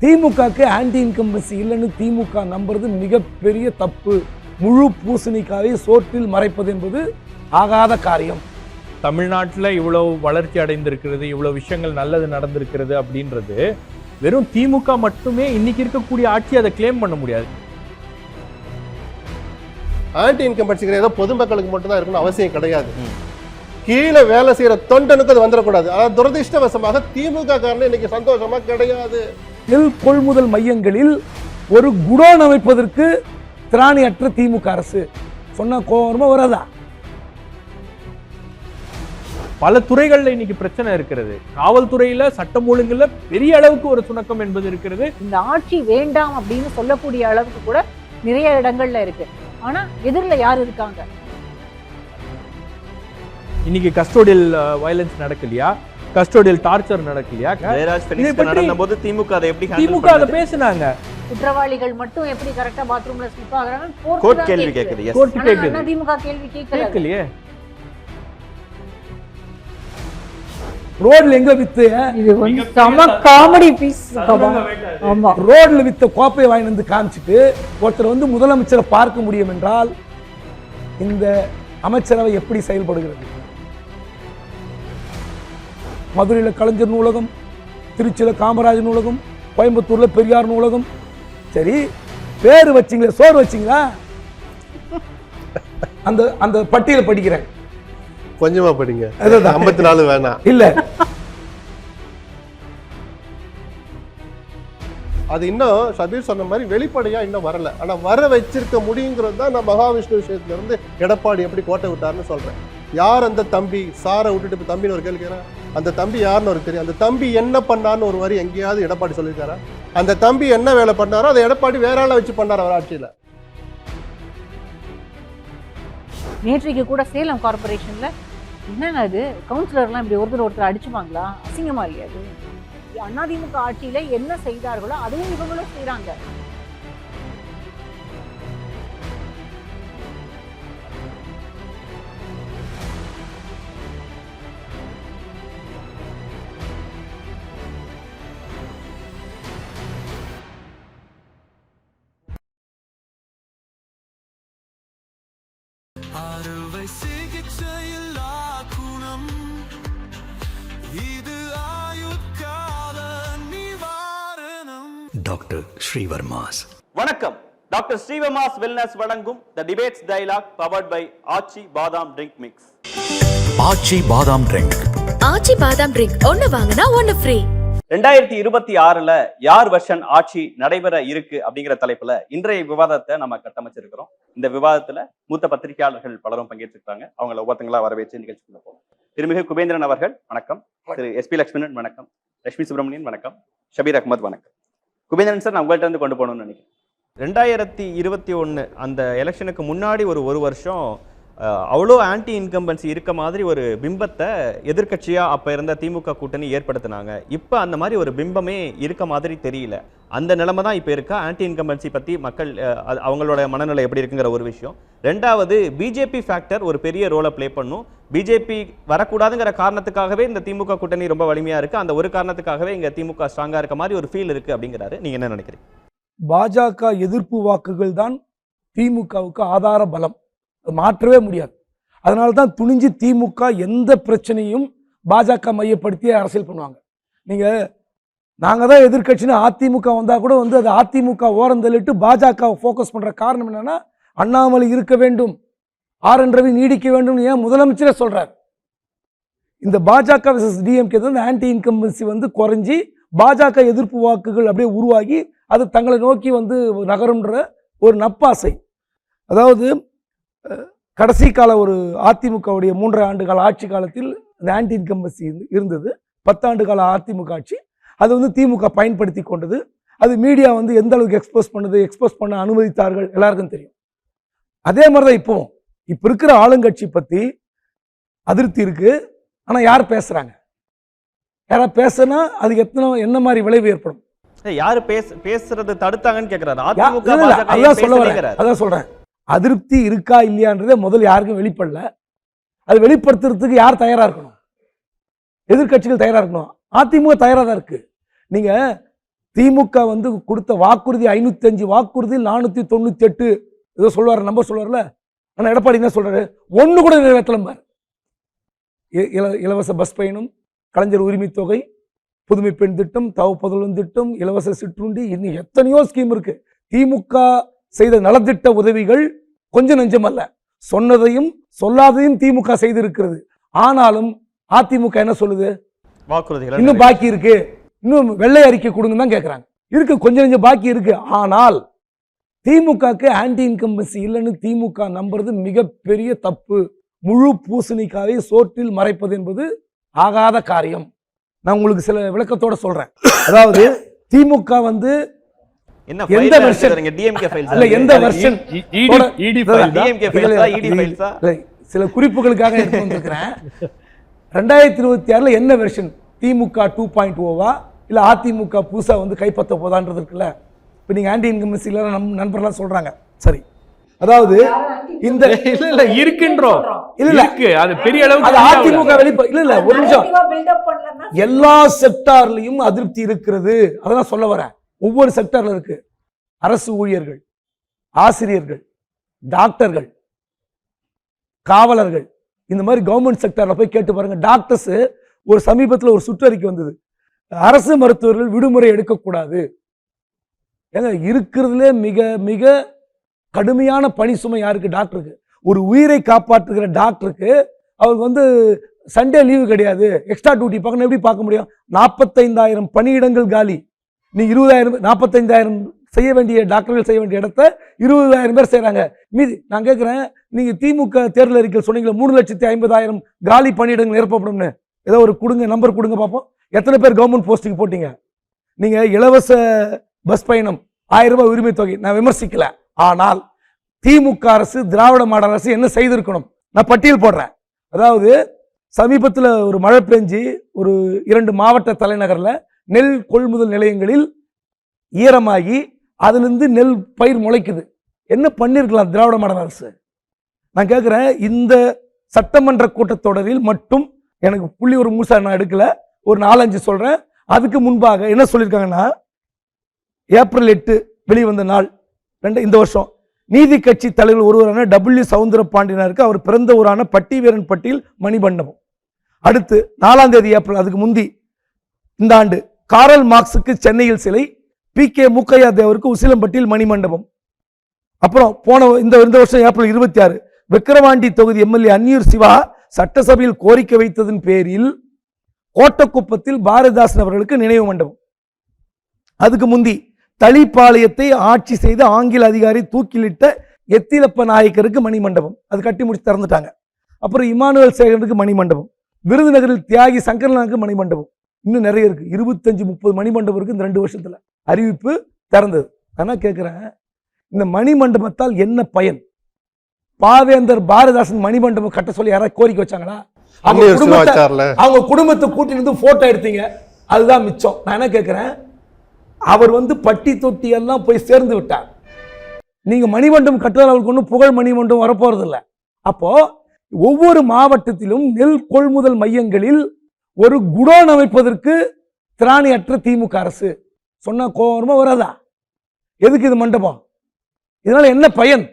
திமுகக்கு anti incumbency இல்லைன்னு திமுக நம்புறது மிகப்பெரிய தப்பு. முழு பூசணிக்காவை சோற்றில் மறைப்பது என்பது ஆகாத காரியம். தமிழ்நாட்டில் இவ்வளவு வளர்ச்சி அடைந்திருக்கிறது, இவ்வளவு விஷயங்கள் நல்லது நடந்திருக்கிறது அப்படின்றது வெறும் திமுக மட்டுமே இன்னைக்கு இருக்கக்கூடிய ஆட்சி அதை கிளைம் பண்ண முடியாது. ஆன்டி இன்கம்பன்சி ஏதோ பொதுமக்களுக்கு மட்டும் தான் இருக்கணும் அவசியம் கிடையாது. கீழே வேலை செய்யற தொண்டனுக்கு அது வந்துடக்கூடாது. அதாவது துரதிருஷ்டவசமாக திமுக காரணம் இன்னைக்கு சந்தோஷமா கிடையாது. நெல் கொள்முதல் மையங்களில் ஒரு குடோன் அமைப்பதற்கு திராணியற்ற திமுக அரசு சொன்ன கோபமா வராதா? பல துறைகள்ல இன்னைக்கு பிரச்சனை இருக்கிறது. காவல்துறையில சட்டம் ஒழுங்குல பெரிய அளவுக்கு ஒரு சுணக்கம் என்பது இருக்கிறது. இந்த ஆட்சி வேண்டாம் அப்படின்னு சொல்லக்கூடிய அளவுக்கு கூட நிறைய இடங்கள்ல இருக்கு. ஆனா எதிரில் யார் இருக்காங்க? இன்னைக்கு கஸ்டோடியல் வயலன்ஸ் நடக்கலையா, கஸ்டோடியல் டார்ச்சர் நடக்கலையா? நடந்தபோது திமுக அதை எப்படி திமுக அதை பேசினாங்க. குற்றவாளிகள் மட்டும் எப்படி கரெக்டா பாத்ரூம்ல ஸ்லிப் ஆகுறாங்க கோர்ட் கேள்வி கேக்குது. கோர்ட் கேக்குது. திமுக கேள்வி கேட்கலையே. ரோட்ல எங்க வித்து காமெடி பீஸ். ஆமா, ரோட்ல வித்த கோப்பையை வாங்கி வந்து காமிச்சிட்டு ஒருத்தர் வந்து முதலமைச்சரை பார்க்க முடியும் என்றால் இந்த அமைச்சரவை எப்படி செயல்படுகிறது? மதுரையில் கலைஞர் நூலகம், திருச்சியில் காமராஜர் நூலகம், கோயம்புத்தூர்ல பெரியார் நூலகம். சரி, பேரு வச்சிங்களா, சோறு வச்சிங்களா? அந்த அந்த பட்டியலை படிக்கிறேன். கொஞ்சமா படிங்க. 54 வேணாம். இல்ல, அது இன்னும் ஷபீர் சொன்ன மாதிரி வெளிப்படையா இன்னும் வரல. ஆனா வர வச்சிருக்க முடியுங்கிறது தான் நான் மகாவிஷ்ணு விஷயத்துல இருந்து எடப்பாடி எப்படி கோட்டை விட்டாருன்னு சொல்றேன். யார் அந்த தம்பி? சாரை விட்டுட்டு தம்பின்னு ஒரு கேள்வி கேட்கிறேன். அந்த தம்பி யாருன்னு ஒரு தெரியும். அந்த தம்பி என்ன பண்ணான்னு ஒரு வரி எங்கேயாவது எடப்பாடி சொல்லியிருக்காரா? அந்த தம்பி என்ன வேலை பண்ணாரோ அதை எடப்பாடி வேற ஆளை வச்சு பண்ணார் அவர் ஆட்சியில. நேற்றைக்கு கூட சேலம் கார்பரேஷன்ல என்னங்க அது, கவுன்சிலர்லாம் இப்படி ஒருத்தர் அடிச்சுப்பாங்களா? அசிங்கமா இல்லையா? அது அதிமுக ஆட்சியில என்ன செய்தார்களோ அதுவும் இவங்களும் செய்யறாங்க. அறுவை சிகிச்சையில் குணம் இது ஆயுட்கால நிவாரணம். டாக்டர் ஸ்ரீவர்மாஸ். வணக்கம். டாக்டர் ஸ்ரீவர்மாஸ் வெல்னஸ் வழங்கும் தி டிபேட்ஸ் டயலாக் பவர்ட் பை ஆச்சி பாதாம் ட்ரிங்க் மிக்ஸ். ஆச்சி பாதாம் ட்ரிங்க். ஆச்சி பாதாம் ட்ரிங்க் ஒன்னு வாங்கினா ஒன்னு ஃப்ரீ. 2026ல யார் வெர்ஷன் ஆட்சி நடைபெற இருக்கு அப்படிங்கிற தலைப்புல இன்றைய விவாதத்தை நம்ம கட்டமைச்சிருக்கிறோம். இந்த விவாதத்துல மூத்த பத்திரிகையாளர்கள் பலரும் பங்கேற்றிருக்காங்க. அவங்களை ஒவ்வொருத்தங்களா வரவேற்று நிகழ்ச்சிக்குள்ள போவோம். திருமிகு குபேந்திரன் அவர்கள் வணக்கம். திரு SP லட்சுமணன் வணக்கம். லட்சுமி சுப்பிரமணியன் வணக்கம். ஷபீர் அஹ்மத் வணக்கம். குபேந்திரன் சார், நான் உங்கள்கிட்ட இருந்து கொண்டு போகணும்னு நினைக்கிறேன். 2021 அந்த எலெக்ஷனுக்கு முன்னாடி ஒரு வருஷம் அவ்வளோ ஆன்டி இன்கம்பன்சி இருக்க மாதிரி ஒரு பிம்பத்தை எதிர்கட்சியா அப்ப இருந்த திமுக கூட்டணி ஏற்படுத்தினாங்க. இப்ப அந்த மாதிரி ஒரு பிம்பமே இருக்க மாதிரி தெரியல. அந்த நிலைமை தான் இப்ப இருக்கா? ஆன்டி இன்கம்பன்சி பத்தி மக்கள் அவங்களோட மனநிலை எப்படி இருக்குங்கிற ஒரு விஷயம். ரெண்டாவது, பிஜேபி ஃபேக்டர் ஒரு பெரிய ரோலை பிளே பண்ணும். பிஜேபி வரக்கூடாதுங்கிற காரணத்துக்காகவே இந்த திமுக கூட்டணி ரொம்ப வலிமையா இருக்கு. அந்த ஒரு காரணத்துக்காகவே இங்க திமுக ஸ்ட்ராங்கா இருக்க மாதிரி ஒரு ஃபீல் இருக்கு அப்படிங்கிறாரு. நீங்க என்ன நினைக்கிறீங்க? பாஜக எதிர்ப்பு வாக்குகள் தான் திமுகவுக்கு ஆதார பலம், மாற்றவே முடியாது. அதனால தான் துணிஞ்சு திமுக எந்த பிரச்சனையும் பாஜக மையப்படுத்தி அரசியல் பண்ணுவாங்க. நீங்க நாங்க தான் எதிர்கட்சின்னு அதிமுக வந்தா கூட வந்து அது அதிமுக ஓரம் தள்ளிட்டு பாஜக ஃபோக்கஸ் பண்ற காரணம் என்னன்னா, அண்ணாமலை இருக்க வேண்டும், RN ரவி நீடிக்க வேண்டும் ஏன் முதலமைச்சரே சொல்றாரு. இந்த பாஜக வெர்சஸ் DMK தான் ஆன்டி இன்கம்பன்சி வந்து குறைஞ்சி பாஜக எதிர்ப்பு வாக்குகள் அப்படியே உருவாகி அது தங்களை நோக்கி வந்து நகரும்ன்ற ஒரு நப்பாசை. அதாவது கடைசி கால ஒரு அதிமுகவுடைய 3 ஆண்டு கால ஆட்சி காலத்தில் இந்த ஆன்டி இன்கம்பன்சி இருந்தது. 10 ஆண்டு கால அதிமுக ஆட்சி அது வந்து திமுக பயன்படுத்தி கொண்டது. அது மீடியா வந்து எந்த அளவுக்கு எக்ஸ்போஸ் பண்ண அனுமதித்தார்கள் எல்லாருக்கும் தெரியும். அதே மாதிரி தான் இப்போ இருக்கிற ஆளுங்கட்சி பத்தி அதிருப்தி இருக்கு. ஆனா யார் பேசுறாங்க? யாராவது பேசினா அதுக்கு என்ன மாதிரி விளைவு ஏற்படும்? யாரு பேசுறது தடுத்தாங்கன்னு கேக்குறாரு. அதான் சொல்றேன், அதிருப்தி இருக்கா இல்லையான்றதே முதல்ல யாருக்கும் வெளிப்படல. அது வெளிப்படுத்துறதுக்கு யார் தயாரா இருக்கணும்? எதிர்கட்சிகள் தயாரா இருக்கணும். அதிமுக தயாரா தான் இருக்கு. நீங்க திமுக வந்து கொடுத்த வாக்குறுதி 505 வாக்குறுதியில் 498 ஏதோ சொல்லுவார், நம்பர் சொல்லுவார்ல. ஆனால் எடப்பாடி என்ன சொல்றாரு, ஒன்று கூட நிறைவேற்றலம்பார். இலவச பஸ் பயணம், கலைஞர் உரிமை தொகை, புதுமை பெண் திட்டம், தவ புதல்வன் திட்டம், இலவச சிற்றுண்டி, இன்னும் எத்தனையோ ஸ்கீம் இருக்கு. திமுக செய்த நலத்திட்ட உதவிகள் கொஞ்சம் நெஞ்சம் அல்ல, சொன்னதையும் சொல்லாதையும் திமுக செய்திருக்கிறது. ஆனாலும் அதிமுக என்ன சொல்லுது, வாக்குறுதிகள் இன்னும் பாக்கி இருக்கு, இன்னும் வெள்ளை அறிக்கை கொடுங்கன்னு தான் கேட்கிறாங்க. இருக்கு, கொஞ்சம் கொஞ்சம் பாக்கி இருக்கு. ஆனால் திமுகக்கு ஆன்டி இன்கம்பன்சி இல்லைன்னு திமுக நம்புறது மிகப்பெரிய தப்பு. முழு பூசணிக்காவை சோற்றில் மறைப்பது என்பது ஆகாத காரியம். நான் உங்களுக்கு சில விளக்கத்தோட சொல்றேன். அதாவது திமுக வந்து என்ன எந்த வெர்ஷன் டிஎம்கே ஃபைல்ஸ் இல்ல, எந்த வெர்ஷன் இடி ஃபைல் டிஎம்கே ஃபைல்ஸா இடி ஃபைல்ஸா சில குறிப்புகளுக்காக எடுத்து வந்திருக்கிறேன். 2026 என்ன வெர்ஷன், திமுக 2.0வா இல்ல அதிமுக புதுசா வந்து கைப்பற்ற போதான்றது இருக்குல்ல. இப்போ நீங்க ஆன்டி இன்கம்பன்சி இல்ல நண்பர்கள்லாம் சொல்றாங்க. சரி, அதாவது இந்த இல்ல இருக்கின்றோம், இல்ல இருக்கு, அது பெரிய அளவுக்கு அது அதிமுக வெளிப்ப இல்ல ஒரு நிமிஷம், பில்டப் பண்ணலன்னா எல்லா செக்டார்லயும் அதிருப்தி இருக்கிறது. அதான் சொல்ல வரேன். ஒவ்வொரு செக்டார்ல இருக்கு. அரசு ஊழியர்கள், ஆசிரியர்கள், டாக்டர்கள், காவலர்கள், இந்த மாதிரி கவர்மெண்ட் செக்டார்ல போய் கேட்டு பாருங்க. டாக்டர்ஸ் ஒரு சமீபத்தில் ஒரு சுற்றறிக்கை வந்தது, அரசு மருத்துவர்கள் விடுமுறை எடுக்கக்கூடாது. ஏங்க இருக்கிறதுலே மிக மிக கடுமையான பணி சுமை யாருக்கு, டாக்டருக்கு. ஒரு உயிரை காப்பாற்றுகிற டாக்டருக்கு அவருக்கு வந்து சண்டே லீவு கிடையாது, எக்ஸ்ட்ரா டியூட்டி பார்க்கணும். எப்படி பார்க்க முடியும்? 45,000 பணியிடங்கள் காலி. நீ 20,000 45,000 செய்ய வேண்டிய டாக்டர்கள் செய்ய வேண்டிய இடத்த 20,000 பேர் செய்யறாங்க. மீதி நான் கேட்கிறேன், நீங்க திமுக தேர்தல் அறிக்கை சொன்னீங்களா 3,50,000 காலி பணியிடங்கள் நிரப்பப்படும்னு. ஏதோ ஒரு கொடுங்க, நம்பர் கொடுங்க பார்ப்போம். எத்தனை பேர் கவர்மெண்ட் போஸ்டிங் போட்டீங்க? நீங்க இலவச பஸ் பயணம், 1000 ரூபாய் உரிமை தொகை, நான் விமர்சிக்கல. ஆனால் திமுக அரசு, திராவிட மாடல் அரசு என்ன செய்திருக்கணும், நான் பட்டியல் போடுறேன். அதாவது சமீபத்தில் ஒரு மழை பெஞ்சு ஒரு 2 மாவட்ட தலைநகர்ல நெல் கொள்முதல் நிலையங்களில் ஈரமாகி அதிலிருந்து நெல் பயிர் முளைக்குது. என்ன பண்ணிருக்கலாம் திராவிட மாடல் அரசு? நான் கேட்கிறேன், இந்த சட்டமன்ற கூட்டத்தொடரில் மட்டும் எனக்கு புள்ளி ஒரு முழுசா நான் எடுக்கல, ஒரு 4-5 சொல்றேன். அதுக்கு முன்பாக என்ன சொல்லியிருக்காங்கன்னா, ஏப்ரல் 8 வெளிவந்த நாள் இந்த வருஷம் நீதி கட்சி தலைவர் ஒருவரான W சவுந்தரபாண்டியனாருக்கு அவர் பிறந்த ஊரான பட்டிவீரன் பட்டியில் மணிமண்டபம். அடுத்து 4ஆம் தேதி ஏப்ரல், அதுக்கு முந்தி இந்த ஆண்டு காரல் மார்க்ஸுக்கு சென்னையில் சிலை, PK மூக்கையா தேவருக்கு உசிலம்பட்டியில் மணிமண்டபம். அப்புறம் போன இந்த வருஷம் ஏப்ரல் 26 விக்கிரவாண்டி தொகுதி எம்எல்ஏ அன்னியூர் சிவா சட்டசபையில் கோரிக்கை வைத்ததன் பேரில் கோட்டக்குப்பத்தில் பாரதிதாசன் அவர்களுக்கு நினைவு மண்டபம். அதுக்கு முந்தி தளிப்பாளையத்தை ஆட்சி செய்த ஆங்கில அதிகாரி தூக்கிலிட்ட எத்திலப்ப நாயக்கருக்கு மணிமண்டபம், அது கட்டி முடிச்சு திறந்துட்டாங்க. அப்புறம் இமானுவேல் சேகருக்கு மணிமண்டபம், விருதுநகரில் தியாகி சங்கரனாருக்கு மணிமண்டபம், இன்னும் நிறைய இருக்கு. 25-30 மணிமண்டபம் இருக்கு இந்த 2 வருஷத்துல. அறிவிப்பு திறந்தது. ஆனா கேட்கிறேன், இந்த மணிமண்டபத்தால் என்ன பயன்? பாவேந்தர் பாரதிதாசன் மணிமண்டபம் கட்ட சொல்லி யாராவது கோரிக்கை வச்சாங்களா? அவங்க குடும்பத்தை கூட்டிட்டு போட்டோ எடுத்தீங்க, அதுதான் மிச்சம். நான் என்ன கேட்கிறேன், அவர் வந்து பட்டி தொட்டி எல்லாம் போய் சேர்ந்து விட்டார். நீங்க மணிமண்டபம் கட்டுறது அவருக்கு ஒன்றும் புகழ் மணிமண்டபம் வரப்போறது இல்லை. அப்போ ஒவ்வொரு மாவட்டத்திலும் நெல் கொள்முதல் மையங்களில் ஒரு குடோன் அமைப்பதற்கு திராணியற்ற திமுக அரசு. சொன்னா கோபமா வராதா? எதுக்கு இது மண்டபம்? இதனால என்ன பயன்?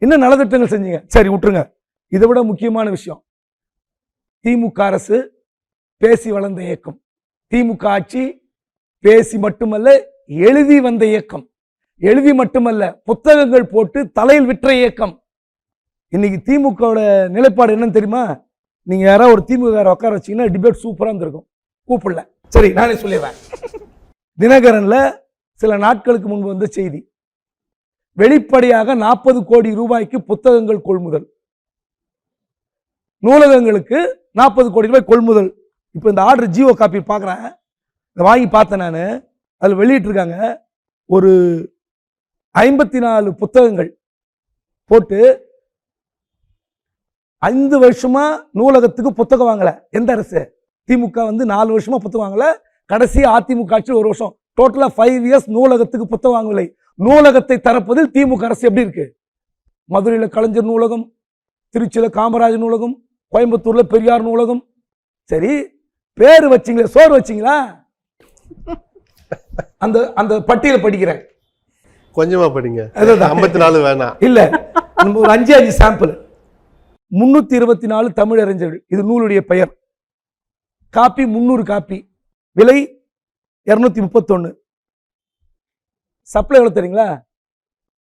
என்ன நலத்திட்டங்கள் செஞ்சீங்க? சரி விட்டுருங்க. இதை விட முக்கியமான விஷயம், திமுக அரசு பேசி வளர்ந்த இயக்கம். திமுக ஆட்சி பேசி மட்டுமல்ல, எழுதி வந்த இயக்கம். எழுதி மட்டுமல்ல, புத்தகங்கள் போட்டு தலையில் விற்ற இயக்கம். இன்னைக்கு திமுக நிலைப்பாடு என்னன்னு தெரியுமா? நீங்க யாராவது ஒரு திமுக உட்கார வச்சீங்கன்னா டிபேட் சூப்பரா இருந்திருக்கும். கூப்பிடல. சரி, நானே சொல்லிடுறேன். தினகரன்ல சில நாட்களுக்கு முன்பு வந்த செய்தி, வெளிப்படையாக 40 கோடி ரூபாய்க்கு புத்தகங்கள் கொள்முதல், நூலகங்களுக்கு 40 கோடி ரூபாய் கொள்முதல். இப்போ இந்த ஆர்டர் ஜியோ காப்பி பார்க்குறேன், இதை வாங்கி பார்த்தேன் நான். அதில் வெளியிட்டிருக்காங்க, ஒரு 54 புத்தகங்கள் போட்டு 5 வருஷமா நூலகத்துக்கு புத்தகம் வாங்கல. எந்த அரசு? திமுக வந்து 4 வருஷமா புத்தகம் வாங்கல. கடைசி அதிமுக ஆட்சி 1 வருஷம். டோட்டலா 5 இயர்ஸ் நூலகத்துக்கு புத்தகம் வாங்கவில்லை. நூலகத்தை தரப்பதில் திமுக அரசு எப்படி இருக்கு? மதுரையில கலைஞர் நூலகம், திருச்சியில காமராஜர் நூலகம், கோயம்புத்தூர்ல பெரியார் நூலகம். சரி, பேரு வச்சிங்களே, சோறு வச்சிங்களா? அந்த அந்த பட்டியலை படிக்கிறேன். கொஞ்சமா படிங்க, அதுதான். 54 வேணாம். இல்ல, நம்ம ஒரு 5 சாம்பிள். 324 தமிழறிஞர்கள், இது நூலுடைய பெயர். காப்பி 300 காப்பி, விலை 231. சப்ளை எவ்வளவு தெரியுங்களா?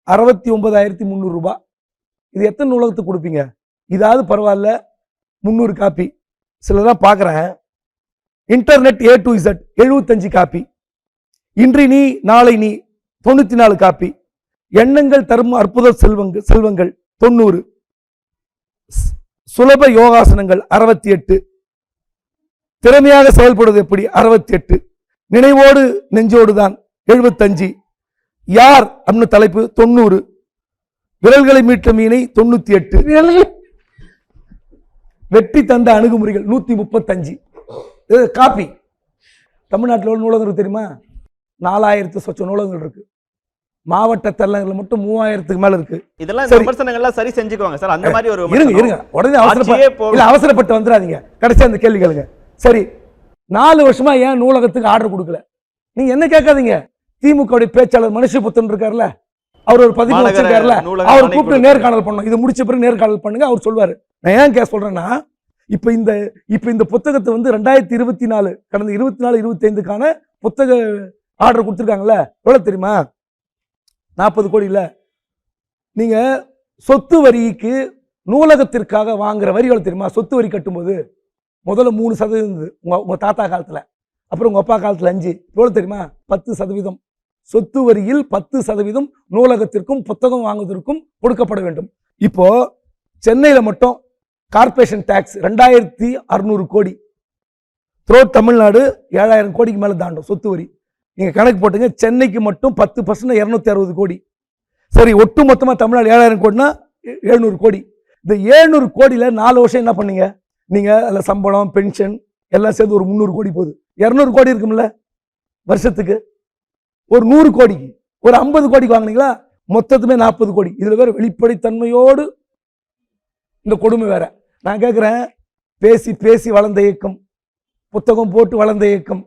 69,300 ரூபாய். இது எத்தனை நூலகத்துக்கு கொடுப்பீங்க? இதாவது பரவாயில்ல, 300 காப்பி. சிலதான் பார்க்குறேன், internet A to Z 75 copy, இன்றி நீ நாளை நீ 94 காப்பி, எண்ணங்கள் தரும் அற்புத செல்வங்கள் 90, சுலப யோகாசனங்கள் 68, திறமையாக செயல்படுவது எப்படி 68, நினைவோடு நெஞ்சோடு தான் 75, யார் அப்படின்னு தலைப்பு 90, விரல்களை மீட்ட மீனை 98, வெற்றி தந்த அணுகுமுறைகள் 135. இது காப்பி. தமிழ்நாட்டில் உள்ள நூலகங்கள் தெரியுமா? 4000 சொச்ச நூலகங்கள் இருக்கு. மாவட்ட தளங்களில் மட்டும் 3000க்கு மேல இருக்கு. இதெல்லாம் சரி. விமர்சனங்கள்லாம் சரி செஞ்சுக்கோங்க சார். அந்த மாதிரி ஒரு இருங்க உடனே அவசரப்பட்டு வந்துடாதீங்க. கடைசியா அந்த கேள்வி கேளுங்க. சரி, 4 வருஷமா ஏன் நூலகத்துக்கு ஆர்டர் கொடுக்கல? நீங்க என்ன கேட்காதீங்க. திமுக பேச்சாளர் மனுஷபுத்தன் இருக்காருல்ல, அவர் ஒரு பதிவு வச்சிருக்காருல்ல, அவர் கூப்பிட்டு நேர்காணல் பண்ணணும். இது முடிச்ச பிறகு நேர்காணல் பண்ணுங்க, அவர் சொல்வாரு. நான் ஏன் சொல்றேன்னா, இப்ப இந்த புத்தகத்தை வந்து 2024 கடந்த 24-25க்கான புத்தக ஆர்டர் கொடுத்துருக்காங்கல்ல, எவ்வளவு தெரியுமா? 40 கோடி. இல்ல, நீங்க சொத்து வரிக்கு நூலகத்திற்காக வாங்குற வரி எவ்வளவு தெரியுமா? சொத்து வரி கட்டும்போது முதல்ல 3% உங்க தாத்தா காலத்துல, அப்புறம் உங்க அப்பா காலத்துல 5. எவ்வளவு தெரியுமா? 10%. சொத்து வரியில் 10% நூலகத்திற்கும் புத்தகம் வாங்குவதற்கும் கொடுக்கப்பட வேண்டும். இப்போ சென்னையில மட்டும் கார்பரேஷன் டாக்ஸ் 2600 கோடி. த்ரோட் தமிழ்நாடு 7000 கோடிக்கு மேல தாண்டும் சொத்து வரி. நீங்க கணக்கு போட்டுங்க, சென்னைக்கு மட்டும் 10% 260 கோடி. சரி, ஒட்டு மொத்தமா தமிழ்நாடு 7000 கோடினா 700 கோடி. இந்த 700 கோடியில 4 வருஷம் என்ன பண்ணீங்க நீங்க? அதில் சம்பளம், பென்ஷன் எல்லாம் சேர்ந்து ஒரு 300 கோடி போகுது. 200 கோடி இருக்கும்ல வருஷத்துக்கு. ஒரு 100 கோடிக்கு ஒரு 50 கோடிக்கு வாங்கினீங்களா? மொத்தத்துமே 40 கோடி. இதுல வேற வெளிப்படைத்தன்மையோடு இந்த கொடுமை வேற. நான் கேட்கிறேன், பேசி பேசி வளர்ந்த இயக்கம், புத்தகம் போட்டு வளர்ந்த இயக்கம்,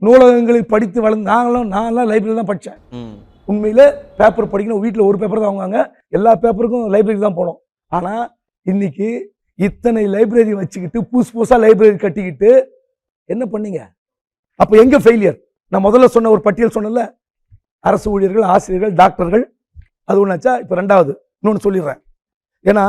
நூலகங்களில் படித்து வளர்ந்த நான்லாம் லைப்ரரி தான் படித்தேன். உண்மையில பேப்பர் படிக்கணும், வீட்டில் ஒரு பேப்பர் தான் வாங்குவாங்க, எல்லா பேப்பருக்கும் லைப்ரரி தான் போனோம். ஆனால் இன்னைக்கு இத்தனை லைப்ரரி வச்சுக்கிட்டு புதுசா லைப்ரரி கட்டிக்கிட்டு என்ன பண்ணீங்க? அப்போ எங்க ஃபெயிலியர்? நான் முதல்ல சொன்ன ஒரு பட்டியல் சொன்னல, அரசு ஊழியர்கள், ஆசிரியர்கள், டாக்டர்கள், அது ஒன்றாச்சா? இப்போ 2வது இன்னொன்று சொல்லிடுறேன். ஏன்னா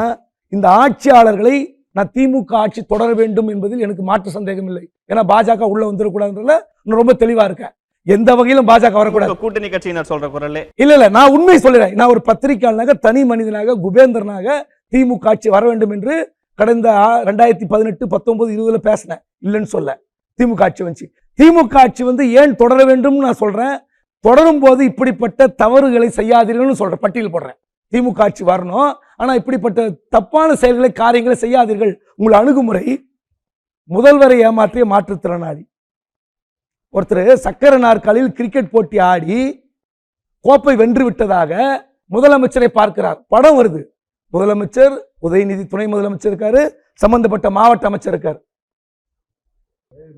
இந்த ஆட்சியாளர்களை நான் திமுக ஆட்சி தொடர வேண்டும் என்பதில் எனக்கு மாற்று சந்தேகம் இல்லை. ஏன்னா பாஜக உள்ள வந்துடக்கூடாதுன்றதுல நான் ரொம்ப தெளிவா இருக்கேன். எந்த வகையிலும் பாஜக வரக்கூடாது. கூட்டணி கட்சியினர் சொல்ற குரலே இல்ல, நான் உண்மை சொல்றேன். நான் ஒரு பத்திரிகையாளனாக, தனி மனிதனாக, குபேந்திரனாக திமுக ஆட்சி வர வேண்டும் என்று கடந்த 2018, 19, 20 பேசினேன். இல்லைன்னு சொல்ல. திமுக ஆட்சி வந்துச்சு. திமுக ஆட்சி வந்து ஏன் தொடர வேண்டும் நான் சொல்றேன். தொடரும் போது இப்படிப்பட்ட தவறுகளை செய்யாதீர்கள்னு சொல்றேன், பட்டியல் போடுறேன். திமுக ஆட்சி வரணும், ஆனா இப்படிப்பட்ட தப்பான செயல்களை, காரியங்களை செய்யாதீர்கள். உங்கள் அணுகுமுறை முதல்வரை ஏமாற்றிய மாற்றுத்திறனாளி ஒருத்தர் சக்கர நாற்காலியில் கிரிக்கெட் போட்டி ஆடி கோப்பை வென்று விட்டதாக முதலமைச்சரை பார்க்கிறார். படம் வருது. முதலமைச்சர், உதயநிதி துணை முதலமைச்சர் இருக்காரு, சம்பந்தப்பட்ட மாவட்ட அமைச்சர் இருக்காரு.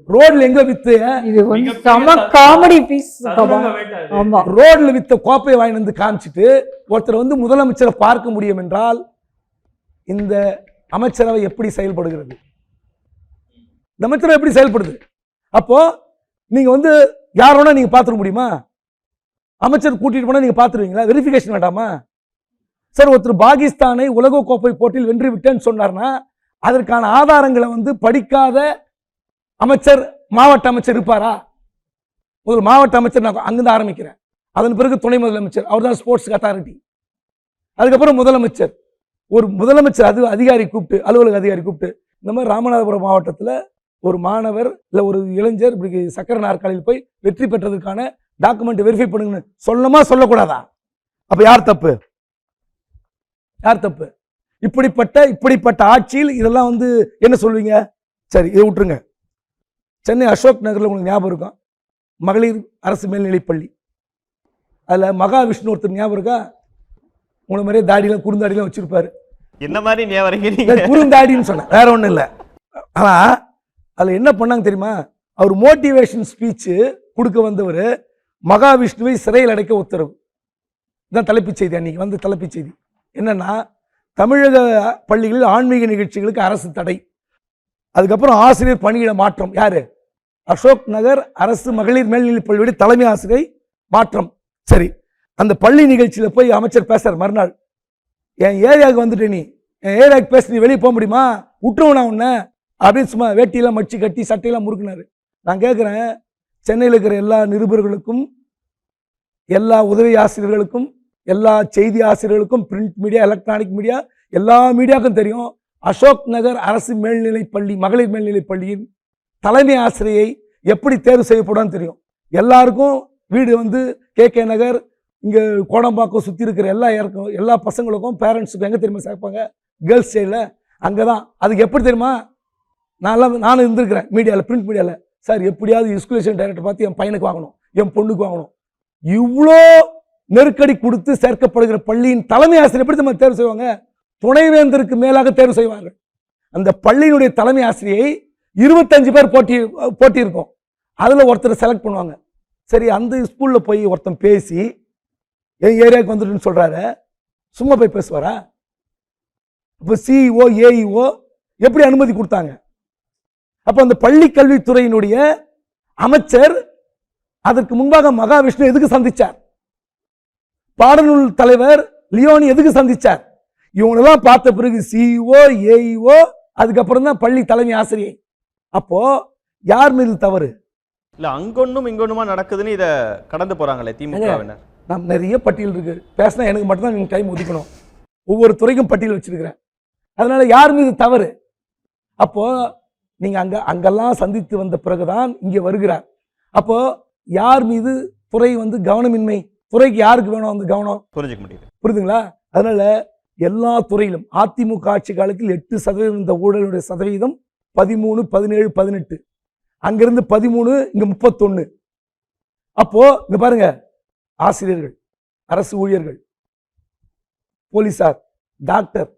ரோட்ல எங்க வித்து காமெடி பீஸ். ஆமா, ரோட்ல வித்த கோப்பையை வாங்கி வந்து காமிச்சிட்டு ஒருத்தர் வந்து முதலமைச்சரை பார்க்க முடியும் என்றால் இந்த அமைச்சரவை எப்படி செயல்படுகிறது? இந்த அமைச்சரவை எப்படி செயல்படுது? அப்போ நீங்க வந்து யாரோனா நீங்க பார்த்துட முடியுமா? அமைச்சர் கூட்டிட்டு போனா நீங்க பார்த்துருவீங்களா? வெரிஃபிகேஷன் வேண்டாமா? சார், ஒருத்தர் பாகிஸ்தானை உலக கோப்பை போட்டியில் வென்று விட்டேன்னு சொன்னார்னா அதற்கான ஆதாரங்களை வந்து படிக்காத அமைச்சர், மாவட்ட அமைச்சர் இருப்பாரா? முதல் மாவட்ட அமைச்சர் நான் அங்கிருந்து ஆரம்பிக்கிறேன். அதன் பிறகு துணை முதலமைச்சர், அவர் தான் ஸ்போர்ட்ஸ் அத்தாரிட்டி. அதுக்கப்புறம் முதலமைச்சர். ஒரு முதலமைச்சர் அதிகாரி கூப்பிட்டு, அலுவலக அதிகாரி கூப்பிட்டு, இந்த மாதிரி ராமநாதபுரம் மாவட்டத்தில் ஒரு மாணவர் இல்லை ஒரு இளைஞர் இப்படி சக்கர நாற்காலியில் போய் வெற்றி பெற்றதற்கான டாக்குமெண்ட் வெரிஃபை பண்ணுங்கன்னு சொல்லணுமா சொல்லக்கூடாதா? அப்ப யார் தப்பு? யார் தப்பு? இப்படிப்பட்ட ஆட்சியில் இதெல்லாம் வந்து என்ன சொல்வீங்க? சரி, இதை விட்டுருங்க. சென்னை அசோக் நகரில் உங்களுக்கு ஞாபகம் இருக்கும், மகளிர் அரசு மேல்நிலைப்பள்ளி. அதில் மகாவிஷ்ணு ஒருத்தர் ஞாபகம் இருக்கா? உங்களை மாதிரியே தாடியெல்லாம் குறுந்தாடியெல்லாம் வச்சிருப்பாரு. என்ன மாதிரி ஞாபகம்? குறுந்தாடின்னு சொன்னேன், வேற ஒன்றும் இல்லை. ஆனால் அதில் என்ன பண்ணாங்க தெரியுமா? அவர் மோட்டிவேஷன் ஸ்பீச்சு கொடுக்க வந்தவர் மகாவிஷ்ணுவை சிறையில் அடைக்க உத்தரவு. இதான் தலைப்புச் செய்தி. அன்னைக்கு வந்து தலைப்புச் செய்தி என்னன்னா, தமிழக பள்ளிகளில் ஆன்மீக நிகழ்ச்சிகளுக்கு அரசு தடை. அதுக்கப்புறம் ஆசிரியர் பணியிட மாற்றம். யாரு? அசோக் நகர் அரசு மகளிர் மேல்நிலைப் பள்ளியுடைய தலைமை ஆசிரியை மாற்றம். சரி, அந்த பள்ளி நிகழ்ச்சியில போய் அமைச்சர் பேசுறார் மறுநாள், என் ஏரியாவுக்கு வந்துட்டு நீ என் ஏரியாவுக்கு பேச நீ வெளியே போக முடியுமா, விட்டுருவனா உன்ன அப்படின்னு சும்மா வேட்டியெல்லாம் மடிச்சு கட்டி சட்டையெல்லாம் முறுக்குனாரு. நான் கேட்குறேன், சென்னையில் இருக்கிற எல்லா நிருபர்களுக்கும், எல்லா உதவி ஆசிரியர்களுக்கும், எல்லா செய்தி ஆசிரியர்களுக்கும், பிரிண்ட் மீடியா, எலக்ட்ரானிக் மீடியா, எல்லா மீடியாவுக்கும் தெரியும், அசோக் நகர் அரசு மேல்நிலைப் பள்ளி மகளிர் மேல்நிலைப் பள்ளியின் தலைமை ஆசிரியை எப்படி தேர்வு செய்யப்படும் தெரியும். எல்லாருக்கும் வீடு வந்து கே நகர், இங்கே கோடம்பாக்கம் சுற்றி இருக்கிற எல்லா பசங்களுக்கும் பேரண்ட்ஸுக்கும் எங்கே தெரியுமா சேர்ப்பாங்க? கேர்ள்ஸ் சைடில். அங்கே தான். அதுக்கு எப்படி தெரியுமா? நானும் இருந்திருக்கிறேன் மீடியாவில், பிரிண்ட் மீடியாவில். சார் எப்படியாவது எஜுகேஷன் டைரக்டர் பார்த்து என் பையனுக்கு வாங்கணும், என் பொண்ணுக்கு வாங்கணும். இவ்வளோ நெருக்கடி கொடுத்து சேர்க்கப்படுகிற பள்ளியின் தலைமை ஆசிரியர் எப்படி நம்ம தேர்வு செய்வாங்க? துணைவேந்தருக்கு மேலாக தேர்வு செய்வார்கள். அந்த பள்ளியினுடைய தலைமை ஆசிரியை 25 பேர் போட்டி இருக்கும். அதில் ஒருத்தர் செலக்ட் பண்ணுவாங்க. சரி, அந்த ஸ்கூலில் போய் ஒருத்தன் பேசி என் ஏரியாவுக்கு வந்துட்டுன்னு சொல்கிறாரு, சும்மா போய் பேசுவாரா? இப்போ சிஇஓ ஏஇஓ எப்படி அனுமதி கொடுத்தாங்க? அப்போ அந்த பள்ளி கல்வித்துறையினுடைய அமைச்சர் அதற்கு முன்பாக மகாவிஷ்ணு எதுக்கு சந்திச்சார்? பாடநூல் தலைவர் லியோனி எதுக்கு சந்திச்சார்? இவங்களெல்லாம் பார்த்த பிறகு சிஇஓ ஏஇஓ அதுக்கப்புறம் தான் பள்ளி தலைமை ஆசிரியை. அப்போ யார் மீது தவறு? இல்ல அங்கொன்னும் இங்கொன்னுமா நடக்குதுன்னு இதை கடந்து போறாங்களே திமுகவினர். நான் நிறைய பட்டியல் இருக்கு, பேசினா எனக்கு மட்டும்தான் நீங்கள் டைம் ஒதுக்கணும். ஒவ்வொரு துறைக்கும் பட்டியல் வச்சிருக்கிறேன். அதனால யார் மீது தவறு? அப்போ நீங்க அங்கெல்லாம் சந்தித்து வந்த பிறகுதான் இங்கே வருகிறார். அப்போ யார் மீது துறை வந்து கவனமின்மை? துறைக்கு யாருக்கு வேணும் அந்த கவனம்? புரிஞ்சுக்க முடியுது. புரியுதுங்களா? அதனால எல்லா துறையிலும் அதிமுக ஆட்சி காலத்தில் 8% இந்த ஊழலுடைய சதவீதம் 13, 17, 18, அங்கிருந்து 13, இங்க 31. அப்போ இங்க பாருங்க, ஆசிரியர்கள், அரசு ஊழியர்கள், போலீசார், டாக்டர்,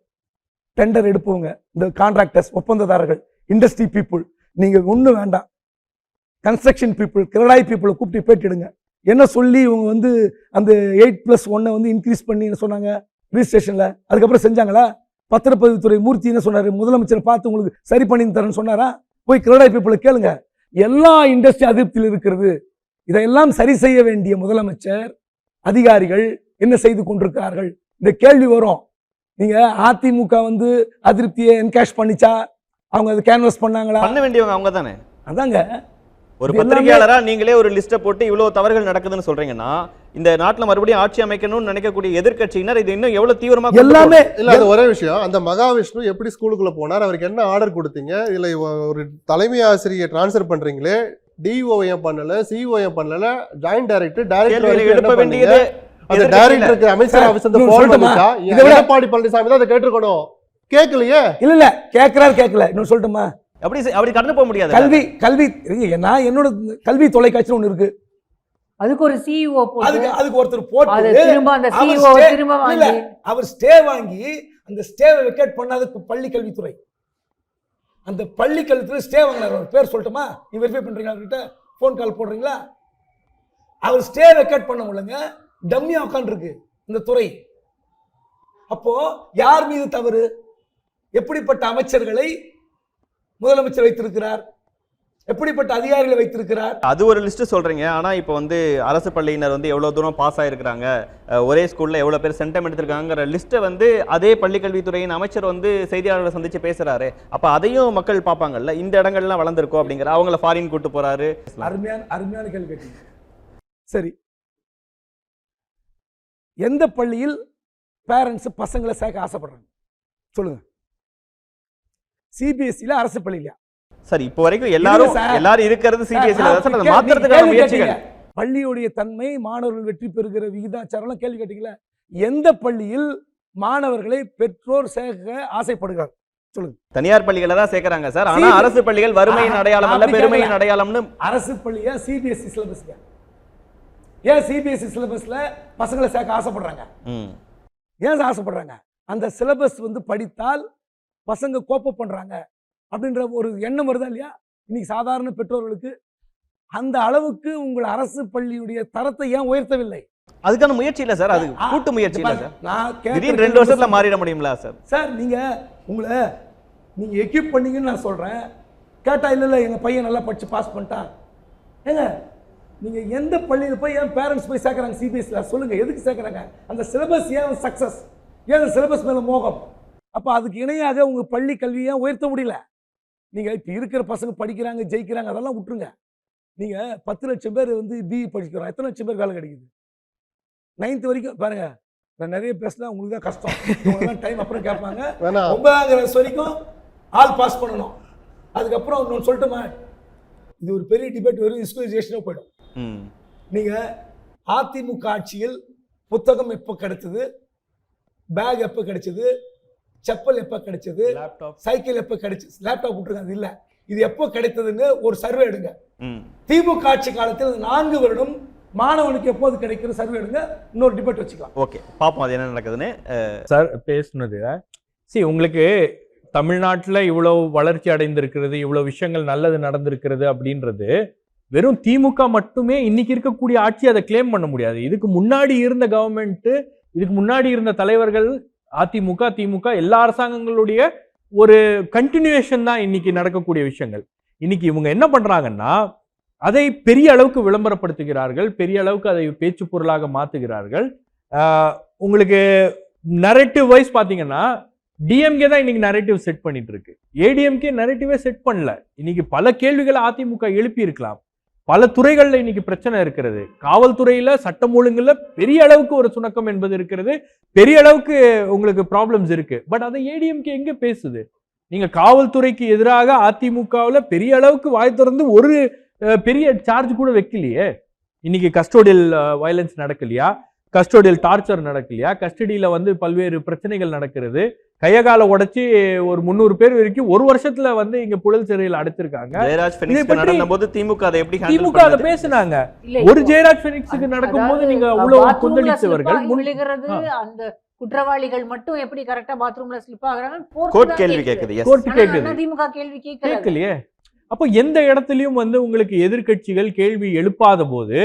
டெண்டர் எடுப்பவங்க, இந்த கான்ட்ராக்டர்ஸ், ஒப்பந்ததாரர்கள், இண்டஸ்ட்ரி பீப்புள், நீங்க ஒன்றும் வேண்டாம், கன்ஸ்ட்ரக்ஷன் பீப்புள், கிரடாய் பீப்புளை கூப்பிட்டு பேட்டிடுங்க. என்ன சொல்லி இவங்க வந்து அந்த 8+1 வந்து இன்க்ரீஸ் பண்ணி சொன்னாங்க ரிஜிஸ்ட்ரேஷன்ல. அதுக்கப்புறம் செஞ்சாங்களா? பத்திரப்பதிவுத்துறை மூர்த்தி என்ன சொன்னாரு? முதலமைச்சரை பார்த்து உங்களுக்கு சரி பண்ணி தரேன்னு சொன்னாரா? போய் கிரடாய் பீப்புளை கேளுங்க. எல்லா இண்டஸ்ட்ரி அதிருப்தியில் இருக்கிறது. இதையெல்லாம் சரி செய்ய வேண்டிய முதலமைச்சர், அதிகாரிகள் என்ன செய்து கொண்டிருக்கிறார்கள்? இந்த கேள்வி வரும். நீங்க அதிமுக வந்து அதிருப்தியை என்கேஷ் பண்ணிச்சா? அவங்க அதை கேன்வாஸ் பண்ணாங்களா? பண்ண வேண்டியவங்க அவங்க தானே. அதாங்க, ஒரு பத்திரிகையாளரா நீங்களே ஒரு லிஸ்ட்டை போட்டு இவ்வளவு தவறுகள் நடக்குதுன்னு சொல்றீங்கன்னா, இந்த நாட்டுல மறுபடியும் ஆட்சி அமைக்கணும்னு நினைக்கக்கூடிய எதிர்க்கட்சியினர் இது இன்னும் எவ்வளவு தீவிரமா எல்லாமே இல்ல, அது ஒரே விஷயம். அந்த மகாவிஷ்ணு எப்படி ஸ்கூலுக்குள்ள போனார்? அவருக்கு என்ன ஆர்டர் கொடுத்தீங்க? இதுல ஒரு தலைமை ஆசிரியை டிரான்ஸ்ஃபர் பண்றீங்களே, டிஓ ஏன் பண்ணல, சிஓ ஏன் பண்ணல, ஜாயிண்ட் டைரக்டர் எழுப்ப வேண்டியது அந்த டைரக்டருக்கு அமைச்சர் ஆபீஸ் அந்த போன் பண்ணிட்டா எடப்பாடி பழனிசாமி தான் அதை கேட்டிருக்கணும். கேட்கலையே. இல்ல கேட்கல. இன்னும் சொல்லட்டுமா? அப்படி கடந்து போக முடியாது. கல்வி நான் என்னோட கல்வி தொலைக்காட்சி ஒண்ணு இருக்கு, அதுக்கு ஒரு சிஇஓ அதுக்கு ஒருத்தர் போட்டு திரும்ப அந்த சிஇஓ திரும்ப வாங்கி அவர் ஸ்டே வாங்கி அந்த ஸ்டேவை வெக்கேட் பண்ணாத பள்ளி கல்வித்துறை. அந்த பள்ளி கல்வித்துறை ஸ்டே வாங்கினார். அவர் பேர் சொல்லட்டுமா? நீ வெரிஃபை பண்றீங்களா? அவர்கிட்ட போன் கால் போடுறீங்களா? அவர் ஸ்டே வெக்கேட் பண்ண முடியலங்க, டம்மியா உட்காந்துருக்கு இந்த துறை. அப்போ யார் மீது தவறு? எப்படிப்பட்ட அமைச்சர்களை முதலமைச்சர் வைத்திருக்கிறார்? எப்படிப்பட்ட அதிகாரிகளை வைத்திருக்கிறார்? அது ஒரு லிஸ்ட் சொல்றீங்க. ஆனா இப்போ வந்து அரசு பள்ளியினர் வந்து எவ்வளவு தூரம் பாஸ் ஆயிருக்காங்க, ஒரே ஸ்கூல்ல எவ்வளவு பேர் சென்டம் எடுத்திருக்காங்கிற லிஸ்ட்டை வந்து அதே பள்ளிக்கல்வித்துறையின் அமைச்சர் வந்து செய்தியாளர்களை சந்திச்சு பேசுறாரு. அப்ப அதையும் மக்கள் பார்ப்பாங்கல்ல, இந்த இடங்கள்லாம் வளர்ந்துருக்கோம் அப்படிங்கிற. அவங்கள ஃபாரின் கூட்டு போறாரு. அருமையான கேள்வி கேட்டீங்க. சரி, எந்த பள்ளியில் பேரண்ட்ஸ் பசங்களை சேர்க்க ஆசைப்படுறாங்க சொல்லுங்க? சிபிஎஸ்சில, அரசு பள்ளியில? சரி, இப்போ வரைக்கும் எல்லாரும் இருக்கிறது சிபிஎஸ்சில தான் சார். மாத்திரத்துக்கான முயற்சிகள். பள்ளியுடைய தன்மை, மாணவர்கள் வெற்றி பெறுகிற விகிதாச்சாரம் கேள்வி கேட்டீங்களா? எந்த பள்ளியில் மாணவர்களை பெற்றோர் சேர்க்க ஆசைப்படுகிறார் சொல்லுங்க? தனியார் பள்ளிகளை தான் சேர்க்கறாங்க சார். ஆனா அரசு பள்ளிகள் வறுமையின் அடையாளம் அல்ல, பெருமையின் அடையாளம்னு. அரசு பள்ளியா சிபிஎஸ்சி சிலபஸ்ல? ஏன் சிபிஎஸ்சி சிலபஸ்ல பசங்களை சேர்க்க ஆசைப்படுறாங்க? ஏன் ஆசைப்படுறாங்க? அந்த சிலபஸ் வந்து படித்தால் பசங்க கோப்ப பண்றாங்க அப்படின்ற ஒரு எண்ணம் வருதா இல்லையா? இன்னைக்கு சாதாரண பெற்றோர்களுக்கு அந்த அளவுக்கு உங்கள் அரசு பள்ளியுடைய தரத்தை ஏன் உயர்த்தவில்லை? அதுக்கான முயற்சி இல்ல சார், அது கூட்டு முயற்சி இல்ல சார். நான் திடீர்னு 2 வருஷத்துல மாறிட முடியுங்களா சார்? சார் உங்களை நீங்க எக்யூப் பண்ணீங்கன்னு நான் சொல்றேன். கேட்டா இல்ல எங்க பையன் நல்லா படிச்சு பாஸ் பண்ணிட்டான். ஏங்க நீங்க எந்த பள்ளியில் போய் ஏன் பேரண்ட்ஸ் போய் சேர்க்குறாங்க சிபிஎஸ்சில? சொல்லுங்க, எதுக்கு சேர்க்குறாங்க? அந்த சிலபஸ் ஏன் சக்சஸ், ஏன் சிலபஸ் மேல மோகம்? அப்ப அதுக்கு இணையாக உங்க பள்ளி கல்வியை உயர்த்த முடியல. நீங்க இப்ப இருக்கிற பசங்க படிக்கிறாங்க, ஜெயிக்கிறாங்க, அதெல்லாம் விட்டுருங்க. நீங்க 10 லட்சம் பேர் பிஇ படிக்கிறோம், எத்தனை லட்சம் பேர் வேலை கிடைக்குது? 9th வரைக்கும் பாருங்க. நான் நிறைய பேசினா உங்களுக்கு தான் கஷ்டம், டைம் அப்புறம் கேட்பாங்க. 9ஆம் கிளாஸ் வரைக்கும் ஆல் பாஸ் பண்ணணும். அதுக்கப்புறம் ஒன்று சொல்லட்டுமா, இது ஒரு பெரிய டிபேட், வெறும் டிஸ்கஷனாக போயிடும். நீங்க அதிமுக ஆட்சியில் புத்தகம் எப்போ கிடைச்சது, பேக் எப்போ கிடைச்சது, செப்பல் எப்போ கிடைச்சது, சைக்கிள் எப்போ கிடைச்சது, லேப்டாப் விட்டுருக்காங்க இல்ல, இது எப்போ கிடைத்ததுன்னு ஒரு சர்வே எடுங்க. திமுக ஆட்சி காலத்தில் 4 வருடம் மாணவனுக்கு எப்போது கிடைக்கிற சர்வே எடுங்க. இன்னொரு டிபேட் வச்சுக்கலாம். ஓகே, பாப்போம் அது என்ன நடக்குதுன்னு. சார் பேசுனது உங்களுக்கு தமிழ்நாட்டில் இவ்வளவு வளர்ச்சி அடைந்திருக்கிறது, இவ்வளவு விஷயங்கள் நல்லது நடந்திருக்கிறது அப்படின்றது வெறும் திமுக மட்டுமே இன்னைக்கு இருக்கக்கூடிய ஆட்சி அதை கிளைம் பண்ண முடியாது. இதுக்கு முன்னாடி இருந்த கவர்மெண்ட், இதுக்கு முன்னாடி இருந்த தலைவர்கள், அதிமுக திமுக எல்லா அரசாங்கங்களுடைய ஒரு கண்டினியூஷன் தான் இன்னைக்கு நடக்கக்கூடிய விஷயங்கள். இன்னைக்கு இவங்க என்ன பண்றாங்கன்னா அதை பெரிய அளவுக்கு விளம்பரப்படுத்துகிறார்கள், பெரிய அளவுக்கு அதை பேச்சு பொருளாக மாத்துகிறார்கள். உங்களுக்கு நரேட்டிவ் வைஸ் பாத்தீங்கன்னா டிஎம்கே தான் இன்னைக்கு நரேட்டிவ் செட் பண்ணிட்டு இருக்கு. ஏடிஎம்கே நரேட்டிவே செட் பண்ணல. இன்னைக்கு பல கேள்விகளை அதிமுக எழுப்பி இருக்கலாம். பல துறைகள்ல இன்னைக்கு பிரச்சனை இருக்கிறது. காவல்துறையில, சட்டம் ஒழுங்குல பெரிய அளவுக்கு ஒரு சுணக்கம் என்பது இருக்கிறது, பெரிய அளவுக்கு உங்களுக்கு ப்ராப்ளம்ஸ் இருக்கு. பட் அதை ஏடிஎம்கே எங்க பேசுது? நீங்க காவல்துறைக்கு எதிராக அதிமுகவுல பெரிய அளவுக்கு வாய் திறந்து ஒரு பெரிய சார்ஜ் கூட வைக்கலையே. இன்னைக்கு கஸ்டோடியல் வயலன்ஸ் நடக்கலையா, கஸ்டோடியல் டார்ச்சர் நடக்கலையா, கஸ்டடியில பல்வேறு பிரச்சனைகள் நடக்கிறது. கையகால உடைச்சி ஒரு 300 பேர் வரைக்கும் ஒரு வருஷத்துல இங்க புழல் சிறையில் அடைச்சிருக்காங்க. திமுக அதை பேசினாங்க. ஒரு ஜெயராஜ் பெனிக்ஸுக்கு நடக்கும்போது நீங்க அவ்வளவு கொந்தளித்தவர்கள். அந்த குற்றவாளிகள் மட்டும் எப்படி கரெக்டா பாத்ரூம்ல ஸ்லிப் ஆகுறாங்க, கோர்ட் கேள்வி கேக்குது. கோர்ட் கேக்குது, திமுக கேள்வி கேட்கலையே. அப்போ எந்த இடத்துலயும் உங்களுக்கு எதிர்க்கட்சிகள் கேள்வி எழுப்பாத போது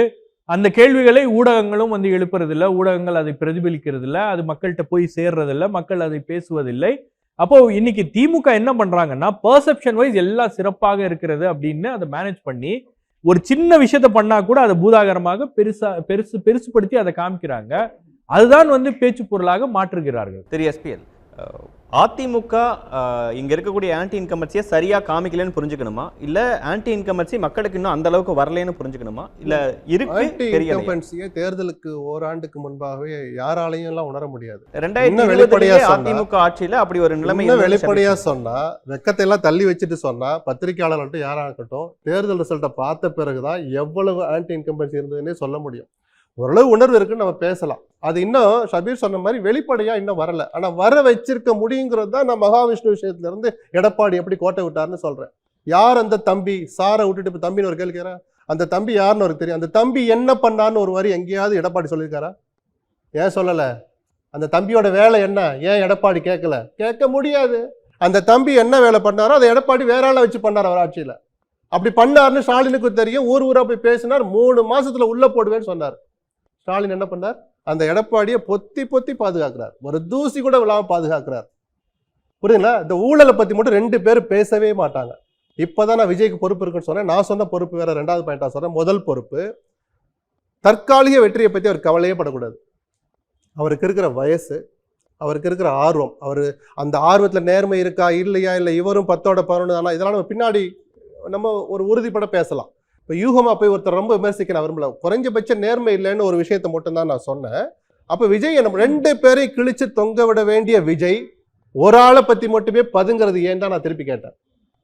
அந்த கேள்விகளை ஊடகங்களும் எழுப்புறதில்லை, ஊடகங்கள் அதை பிரதிபலிக்கிறது இல்லை, அது மக்கள்கிட்ட போய் சேர்றதில்லை, மக்கள் அதை பேசுவதில்லை. அப்போ இன்னைக்கு திமுக என்ன பண்றாங்கன்னா பெர்செப்ஷன் வைஸ் எல்லாம் சிறப்பாக இருக்கிறது அப்படின்னு அதை மேனேஜ் பண்ணி ஒரு சின்ன விஷயத்த பண்ணா கூட அதை பூதாகரமாக பெருசுபடுத்தி அதை காமிக்கிறாங்க. அதுதான் பேச்சு பொருளாக மாற்றுகிறார்கள். திரு எஸ்பிஎல், அதிமுக இங்க இருக்கக்கூடிய ஆன்டி இன்கம்பன்சியை சரியா காமிக்கலன்னு புரிஞ்சுக்கணுமா, இல்ல ஆன்டி இன்கம்பன்சி மக்களுக்கு இன்னும் அந்த அளவுக்கு வரலன்னு புரிஞ்சுக்கணுமா, இல்ல இருக்கு இன்கம்பன்சியை தேர்தலுக்கு ஓராண்டுக்கு முன்பாகவே யாராலையும் எல்லாம் உணர முடியாது. 2020 அதிமுக ஆட்சியில அப்படி ஒரு நிலைமை வெளிப்படையா சொன்னா, வெக்கத்தை எல்லாம் தள்ளி வச்சுட்டு சொன்னா, பத்திரிகையாளர்கள்ட்ட யாரா இருக்கட்டும் தேர்தல் ரிசல்ட்டை பார்த்த பிறகுதான் எவ்வளவு ஆன்டி இன்கம்பன்சி இருந்ததுன்னே சொல்ல முடியும். ஓரளவு உணர்வு இருக்குன்னு நம்ம பேசலாம். அது இன்னும் ஷபீர் சொன்ன மாதிரி வெளிப்படையா இன்னும் வரல. ஆனா வர வச்சிருக்க முடியுங்கிறது தான் நான் மகாவிஷ்ணு விஷயத்துல இருந்து எடப்பாடி எப்படி கோட்டை விட்டாருன்னு சொல்றேன். யார் அந்த தம்பி? சாரை விட்டுட்டு இப்ப தம்பின்னு ஒரு கேள்வி கேட்கிறேன். அந்த தம்பி யாருன்னு அவருக்கு தெரியும். அந்த தம்பி என்ன பண்ணான்னு ஒரு வரி எங்கேயாவது எடப்பாடி சொல்லியிருக்காரா? ஏன் சொல்லல? அந்த தம்பியோட வேலை என்ன? ஏன் எடப்பாடி கேட்கல? கேட்க முடியாது. அந்த தம்பி என்ன வேலை பண்ணாரோ அதை எடப்பாடி வேற ஆளை வச்சு பண்ணார் அவர் ஆட்சியில. அப்படி பண்ணாருன்னு ஸ்டாலினுக்கு தெரியும். ஊர் ஊரா போய் பேசினார். 3 மாசத்துல உள்ள போடுவேன்னு சொன்னார். ஸ்டாலின் என்ன பண்ணார்? அந்த எடப்பாடியை பொத்தி பொத்தி பாதுகாக்கிறார். ஒரு தூசி கூட விழாம பாதுகாக்கிறார். புரியுதுங்களா? இந்த ஊழலை பத்தி மட்டும் 2 பேர் பேசவே மாட்டாங்க. இப்பதான் நான் விஜய்க்கு பொறுப்பு இருக்குன்னு சொன்னேன். நான் சொன்ன பொறுப்பு வேற. 2வது பாயிண்டா சொல்றேன். முதல் பொறுப்பு, தற்காலிக வெற்றியை பத்தி அவர் கவலையே படக்கூடாது. அவருக்கு இருக்கிற வயசு, அவருக்கு இருக்கிற ஆர்வம், அவர் அந்த ஆர்வத்துல நேர்மை இருக்கா இல்லையா, இல்லை இவரும் 10ஓட 11 தானா, இதெல்லாம் நம்ம பின்னாடி நம்ம ஒரு உறுதிப்பட பேசலாம். இப்போ யூகமா போய் ஒருத்தர் ரொம்ப விமர்சிக்க நான் விரும்பல. குறைஞ்சபட்ச நேர்மை இல்லைன்னு ஒரு விஷயத்த மட்டும் தான் நான் சொன்னேன். அப்ப விஜய் நம்ம 2 பேரை கிழிச்சு தொங்க விட வேண்டிய விஜய் ஒரு ஆளை பத்தி மட்டுமே பதுங்கிறது ஏன் தான் நான் திருப்பி கேட்டேன்.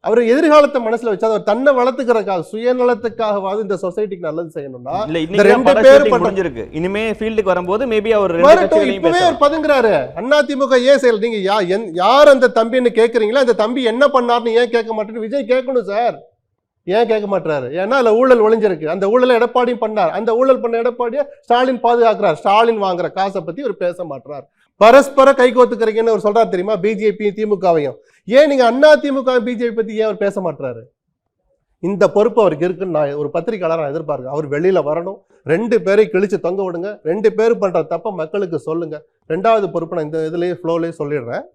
அவர் எதிர்காலத்தை மனசுல வச்சு அவர் தன்னை வளர்த்துக்கிறதுக்காக, சுயநலத்துக்காகவாது இந்த சொசைட்டிக்கு நல்லது செய்யணும்னா இந்த 2 பேர் புரிஞ்சிருக்கு. இனிமே ஃபீல்டுக்கு வரும்போது மேபி அவர் இப்பவே அவர் பதுங்குறாரு. அதிமுக ஏன் செய்யல? நீங்க யார் அந்த தம்பின்னு கேட்கறீங்களா? அந்த தம்பி என்ன பண்ணாருன்னு ஏன் கேட்க மாட்டேன்னு விஜய் கேட்கணும் சார். ஏன் கேட்க மாட்டாரு? ஏன்னா அதுல ஊழல் ஒளிஞ்சிருக்கு. அந்த ஊழலை எடப்பாடியும் பண்ணார். அந்த ஊழல் பண்ண எடப்பாடியை ஸ்டாலின் பாதுகாக்கிறார். ஸ்டாலின் வாங்குற காசை பத்தி அவர் பேச மாட்டார். பரஸ்பர கைகோத்துக்கிறீங்கன்னு அவர் சொல்றாரு தெரியுமா? பிஜேபி திமுகவையும். ஏன் நீங்க அதிமுக பிஜேபி பத்தி ஏன் அவர் பேச மாட்டாரு? இந்த பொறுப்பு அவருக்கு இருக்குன்னு நான் ஒரு பத்திரிகையாளர் நான் எதிர்பார்க்கிறேன். அவர் வெளியில வரணும், 2 பேரை கிழிச்சு தொங்க விடுங்க, 2 பேர் பண்ற தப்ப மக்களுக்கு சொல்லுங்க. 2வது பொறுப்பு நான் இந்த இதுலயே ஃப்ளோலயே சொல்லிடுறேன்.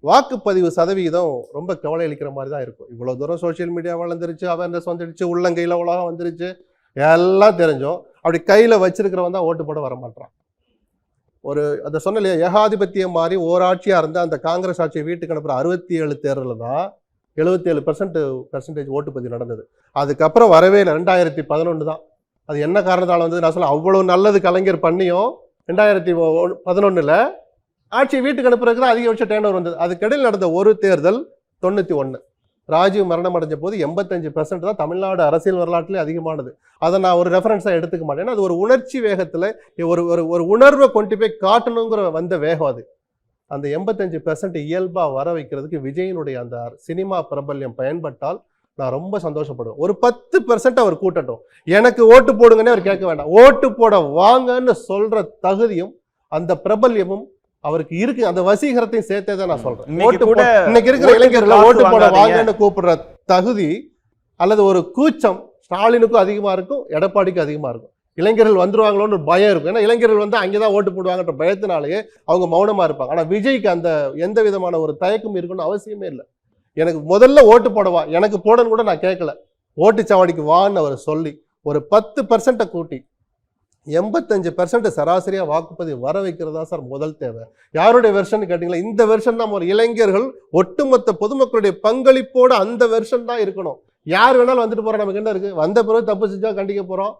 வாக்குப்பதிவு சதவீதம் ரொம்ப கவலை அளிக்கிற மாதிரி தான் இருக்கும். இவ்வளவு தூரம் சோசியல் மீடியா வளர்ந்துருச்சு, அவேர்னஸ் வந்துடுச்சு, உள்ளங்கையில உலகம் வந்துருச்சு, எல்லாம் தெரிஞ்சோம். அப்படி கையில வச்சிருக்கிறவன் தான் ஓட்டு போட வர மாட்டான். ஒரு அதை சொன்ன இல்லையா, ஏகாதிபத்தியம் மாதிரி ஓராட்சியா இருந்தா அந்த காங்கிரஸ் ஆட்சியை வீட்டுக்கு அனுப்புற 67 தேர்தலில் தான் 77% ஓட்டுப்பதிவு நடந்தது. அதுக்கப்புறம் வரவே இல்லை. 2011 தான். அது என்ன காரணத்தால் வந்து நான் சொல்ல, அவ்வளவு நல்லது கலைஞர் பண்ணியும் 2011 ஆட்சி வீட்டுக்கு அனுப்புறதுக்கு தான் அதிகபட்ச டேர்ன் வந்தது. அதுக்கிடையில் நடந்த ஒரு தேர்தல் 91 ராஜீவ் மரணம் அடைஞ்ச போது 85% தான் தமிழ்நாடு அரசியல் வரலாற்றிலே அதிகமானது. அதை நான் ஒரு ரெஃபரன்ஸாக எடுத்துக்க மாட்டேன். ஏன்னா அது ஒரு உணர்ச்சி வேகத்தில் ஒரு உணர்வை கொண்டு போய் காட்டணுங்கிற வந்த வேகம் அது. அந்த 85% இயல்பா வர வைக்கிறதுக்கு விஜயனுடைய அந்த சினிமா பிரபல்யம் பயன்பட்டால் நான் ரொம்ப சந்தோஷப்படுவேன். ஒரு 10% அவர் கூட்டட்டும், எனக்கு ஓட்டு போடுங்கன்னே அவர் கேட்க வேண்டாம், ஓட்டு போட வாங்கன்னு சொல்ற தகுதியும் அந்த பிரபல்யமும் அவருக்கு இருக்கு. அந்த வசீகரத்தையும் சேர்த்தே தான் நான் சொல்றேன். இன்னைக்கு இருக்கிற இளைஞர்களை ஓட்டு போட வாங்கன்னு கூப்பிடுற தகுதி அல்லது ஒரு கூச்சம் ஸ்டாலினுக்கும் அதிகமா இருக்கும், எடப்பாடிக்கும் அதிகமா இருக்கும். இளைஞர்கள் வந்துருவாங்களோன்னு ஒரு பயம் இருக்கும். ஏன்னா இளைஞர்கள் வந்து அங்கேதான் ஓட்டு போடுவாங்கன்ற பயத்தினாலேயே அவங்க மௌனமா இருப்பாங்க. ஆனா விஜய்க்கு அந்த எந்த விதமான ஒரு தயக்கம் இருக்குன்னு அவசியமே இல்லை. எனக்கு முதல்ல ஓட்டு போடவா, எனக்கு போடன்னு கூட நான் கேட்கல, ஓட்டுச்சாவடிக்கு வான்னு அவர் சொல்லி ஒரு 10% கூட்டி 85% சராசரியா வாக்குப்பதிவு வர வைக்கிறதா சார் முதல் தேவை. யாருடைய வெர்ஷன் கேட்டீங்களா? இந்த வெர்ஷன் தான். ஒரு இளைஞர்கள் ஒட்டுமொத்த பொதுமக்களுடைய பங்களிப்போட அந்த வெர்ஷன் தான் இருக்கணும். யார் வேணாலும் வந்துட்டு போறோம், நமக்கு என்ன இருக்கு? வந்த பிறகு தப்பு செஞ்சா கண்டிக்க போறோம்,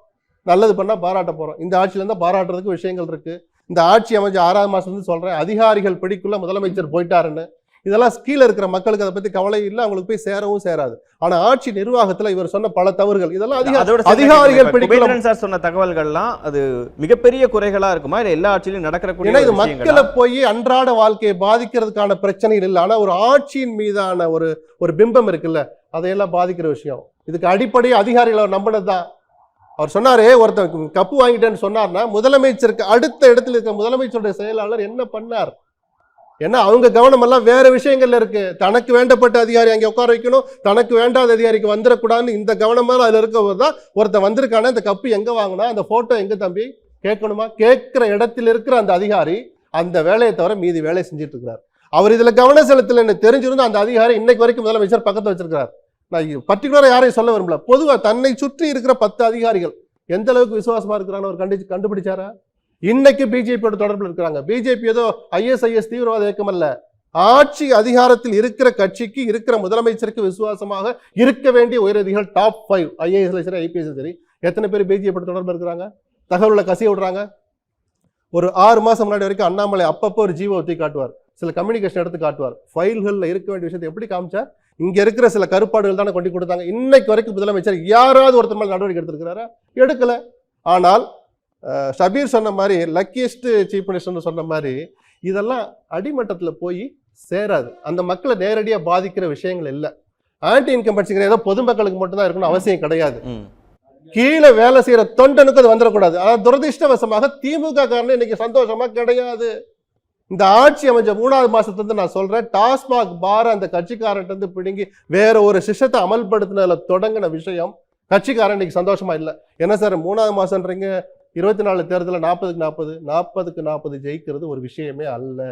நல்லது பண்ணா பாராட்ட போறோம். இந்த ஆட்சியில இருந்தா பாராட்டுறதுக்கு விஷயங்கள் இருக்கு. இந்த ஆட்சி அமைஞ்ச 6ஆவது மாசம் சொல்றேன், அதிகாரிகள் பிடிக்குள்ள முதலமைச்சர் போயிட்டாருன்னு. இதெல்லாம் கீழே இருக்கிற மக்களுக்கு அதை பத்தி கவலை இல்லை, அவங்களுக்கு போய் சேரவும் சேராது. ஆனா ஆட்சி நிர்வாகத்துல இவர் சொன்ன பல தவறுகள், இதெல்லாம் அதிகாரிகள் பிடிக்கல சார் சொன்ன தகவல்கள்லாம் அது மிகப்பெரிய குறைகளா இருக்குமா இல்ல எல்லா ஆட்சியிலும் நடக்கிற? இது மக்களை போய் அன்றாட வாழ்க்கையை பாதிக்கிறதுக்கான பிரச்சனைகள் இல்லை. ஆனா ஒரு ஆட்சியின் மீதான ஒரு பிம்பம் இருக்குல்ல, அதையெல்லாம் பாதிக்கிற விஷயம். இதுக்கு அடிப்படை அதிகாரிகள் அவர் நம்பினதுதான். அவர் சொன்னாரு, ஒருத்தர் கப்பு வாங்கிட்டேன்னு சொன்னார்னா முதலமைச்சருக்கு அடுத்த இடத்துல இருக்க முதலமைச்சருடைய செயலாளர் என்ன பண்ணார்? ஏன்னா அவங்க கவனம் எல்லாம் வேற விஷயங்கள்ல இருக்கு. தனக்கு வேண்டப்பட்ட அதிகாரி அங்கே உட்கார வைக்கணும், தனக்கு வேண்டாத அதிகாரிக்கு வந்துடக்கூடாதுன்னு இந்த கவனமாக அதுல இருக்கவர் தான் ஒருத்தர் வந்திருக்கான. இந்த கப்பு எங்க வாங்கினா, அந்த போட்டோ எங்க தம்பி கேட்கணுமா? கேட்கிற இடத்துல இருக்கிற அந்த அதிகாரி அந்த வேலையை தவிர மீதி வேலையை செஞ்சுட்டு இருக்கிறார். அவர் இதுல கவனம் செலுத்தல தெரிஞ்சிருந்தா அந்த அதிகாரி இன்னைக்கு வரைக்கும் முதலமைச்சர் பக்கத்துல வச்சிருக்கிறார். நான் பர்டிகுலரா யாரையும் சொல்ல விரும்பல, பொதுவா தன்னை சுற்றி இருக்கிற 10 அதிகாரிகள் எந்த அளவுக்கு விசுவாசமா இருக்கிறான்னு அவர் கண்டுபிடிச்சாரா? இன்னைக்கு பிஜேபியோட தொடர்பில் இருக்கிறாங்க. பிஜேபி ஏதோ ஐஎஸ்ஐஎஸ் தீவிரவாத இயக்கம் அல்ல, ஆட்சி அதிகாரத்தில் இருக்கிற கட்சிக்கு இருக்கிற முதலமைச்சருக்கு விசுவாசமாக இருக்க வேண்டிய உயரதிகள் டாப் 5 ஐஏஎஸ் சரி ஐபிஎஸ் சரி. எத்தனை பேர் பிஜேபி தொடர்பு இருக்கிறாங்க? தகவலை கசிய விடுறாங்க. ஒரு 6 மாசம் முன்னாடி வரைக்கும் அண்ணாமலை அப்பப்போ ஒரு ஜீவோ ஒத்தி காட்டுவார், சில கம்யூனிகேஷன் எடுத்து காட்டுவார். ஃபைல்களில் இருக்க வேண்டிய விஷயத்தை எப்படி காமிச்சார்? இங்க இருக்கிற சில கருப்பாடுகள் தானே கொண்டு கொடுத்தாங்க. இன்னைக்கு வரைக்கும் முதலமைச்சர் யாராவது ஒருத்தர் மேல நடவடிக்கை எடுத்திருக்கிறாரா? எடுக்கல. ஆனால் ஷபீர் சொன்ன மாதிரி, லக்கியஸ்ட் சீஃப் மினிஸ்டர்னு சொன்ன மாதிரி, இதெல்லாம் அடிமட்டத்தில் போய் சேராது. அந்த மக்களை நேரடியாக பாதிக்கிற விஷயங்கள் இல்லை. ஆன்டி இன்கம்பன்சிங்கிற ஏதோ பொதுமக்களுக்கு மட்டும்தான் இருக்கணும் அவசியம் கிடையாது. கீழே வேலை செய்யற தொண்டனுக்கு அது வந்துடக்கூடாது. அதாவது துரதிருஷ்டவசமாக திமுக காரணம் இன்னைக்கு சந்தோஷமா கிடையாது. இந்த ஆட்சி அமைஞ்ச 3வது மாசத்துல நான் சொல்றேன், டாஸ்மாக் பார அந்த கட்சிக்காரன் வந்து பிடுங்கி வேற ஒரு சிஸ்டத்தை அமல்படுத்தினதுல தொடங்கின விஷயம் கட்சிக்காரன் இன்னைக்கு சந்தோஷமா இல்லை. என்ன சார் 3வது மாசம்ன்றீங்க? 24 தேர்தலில் 40க்கு 40 ஜெயிக்கிறது ஒரு விஷயமே அல்ல.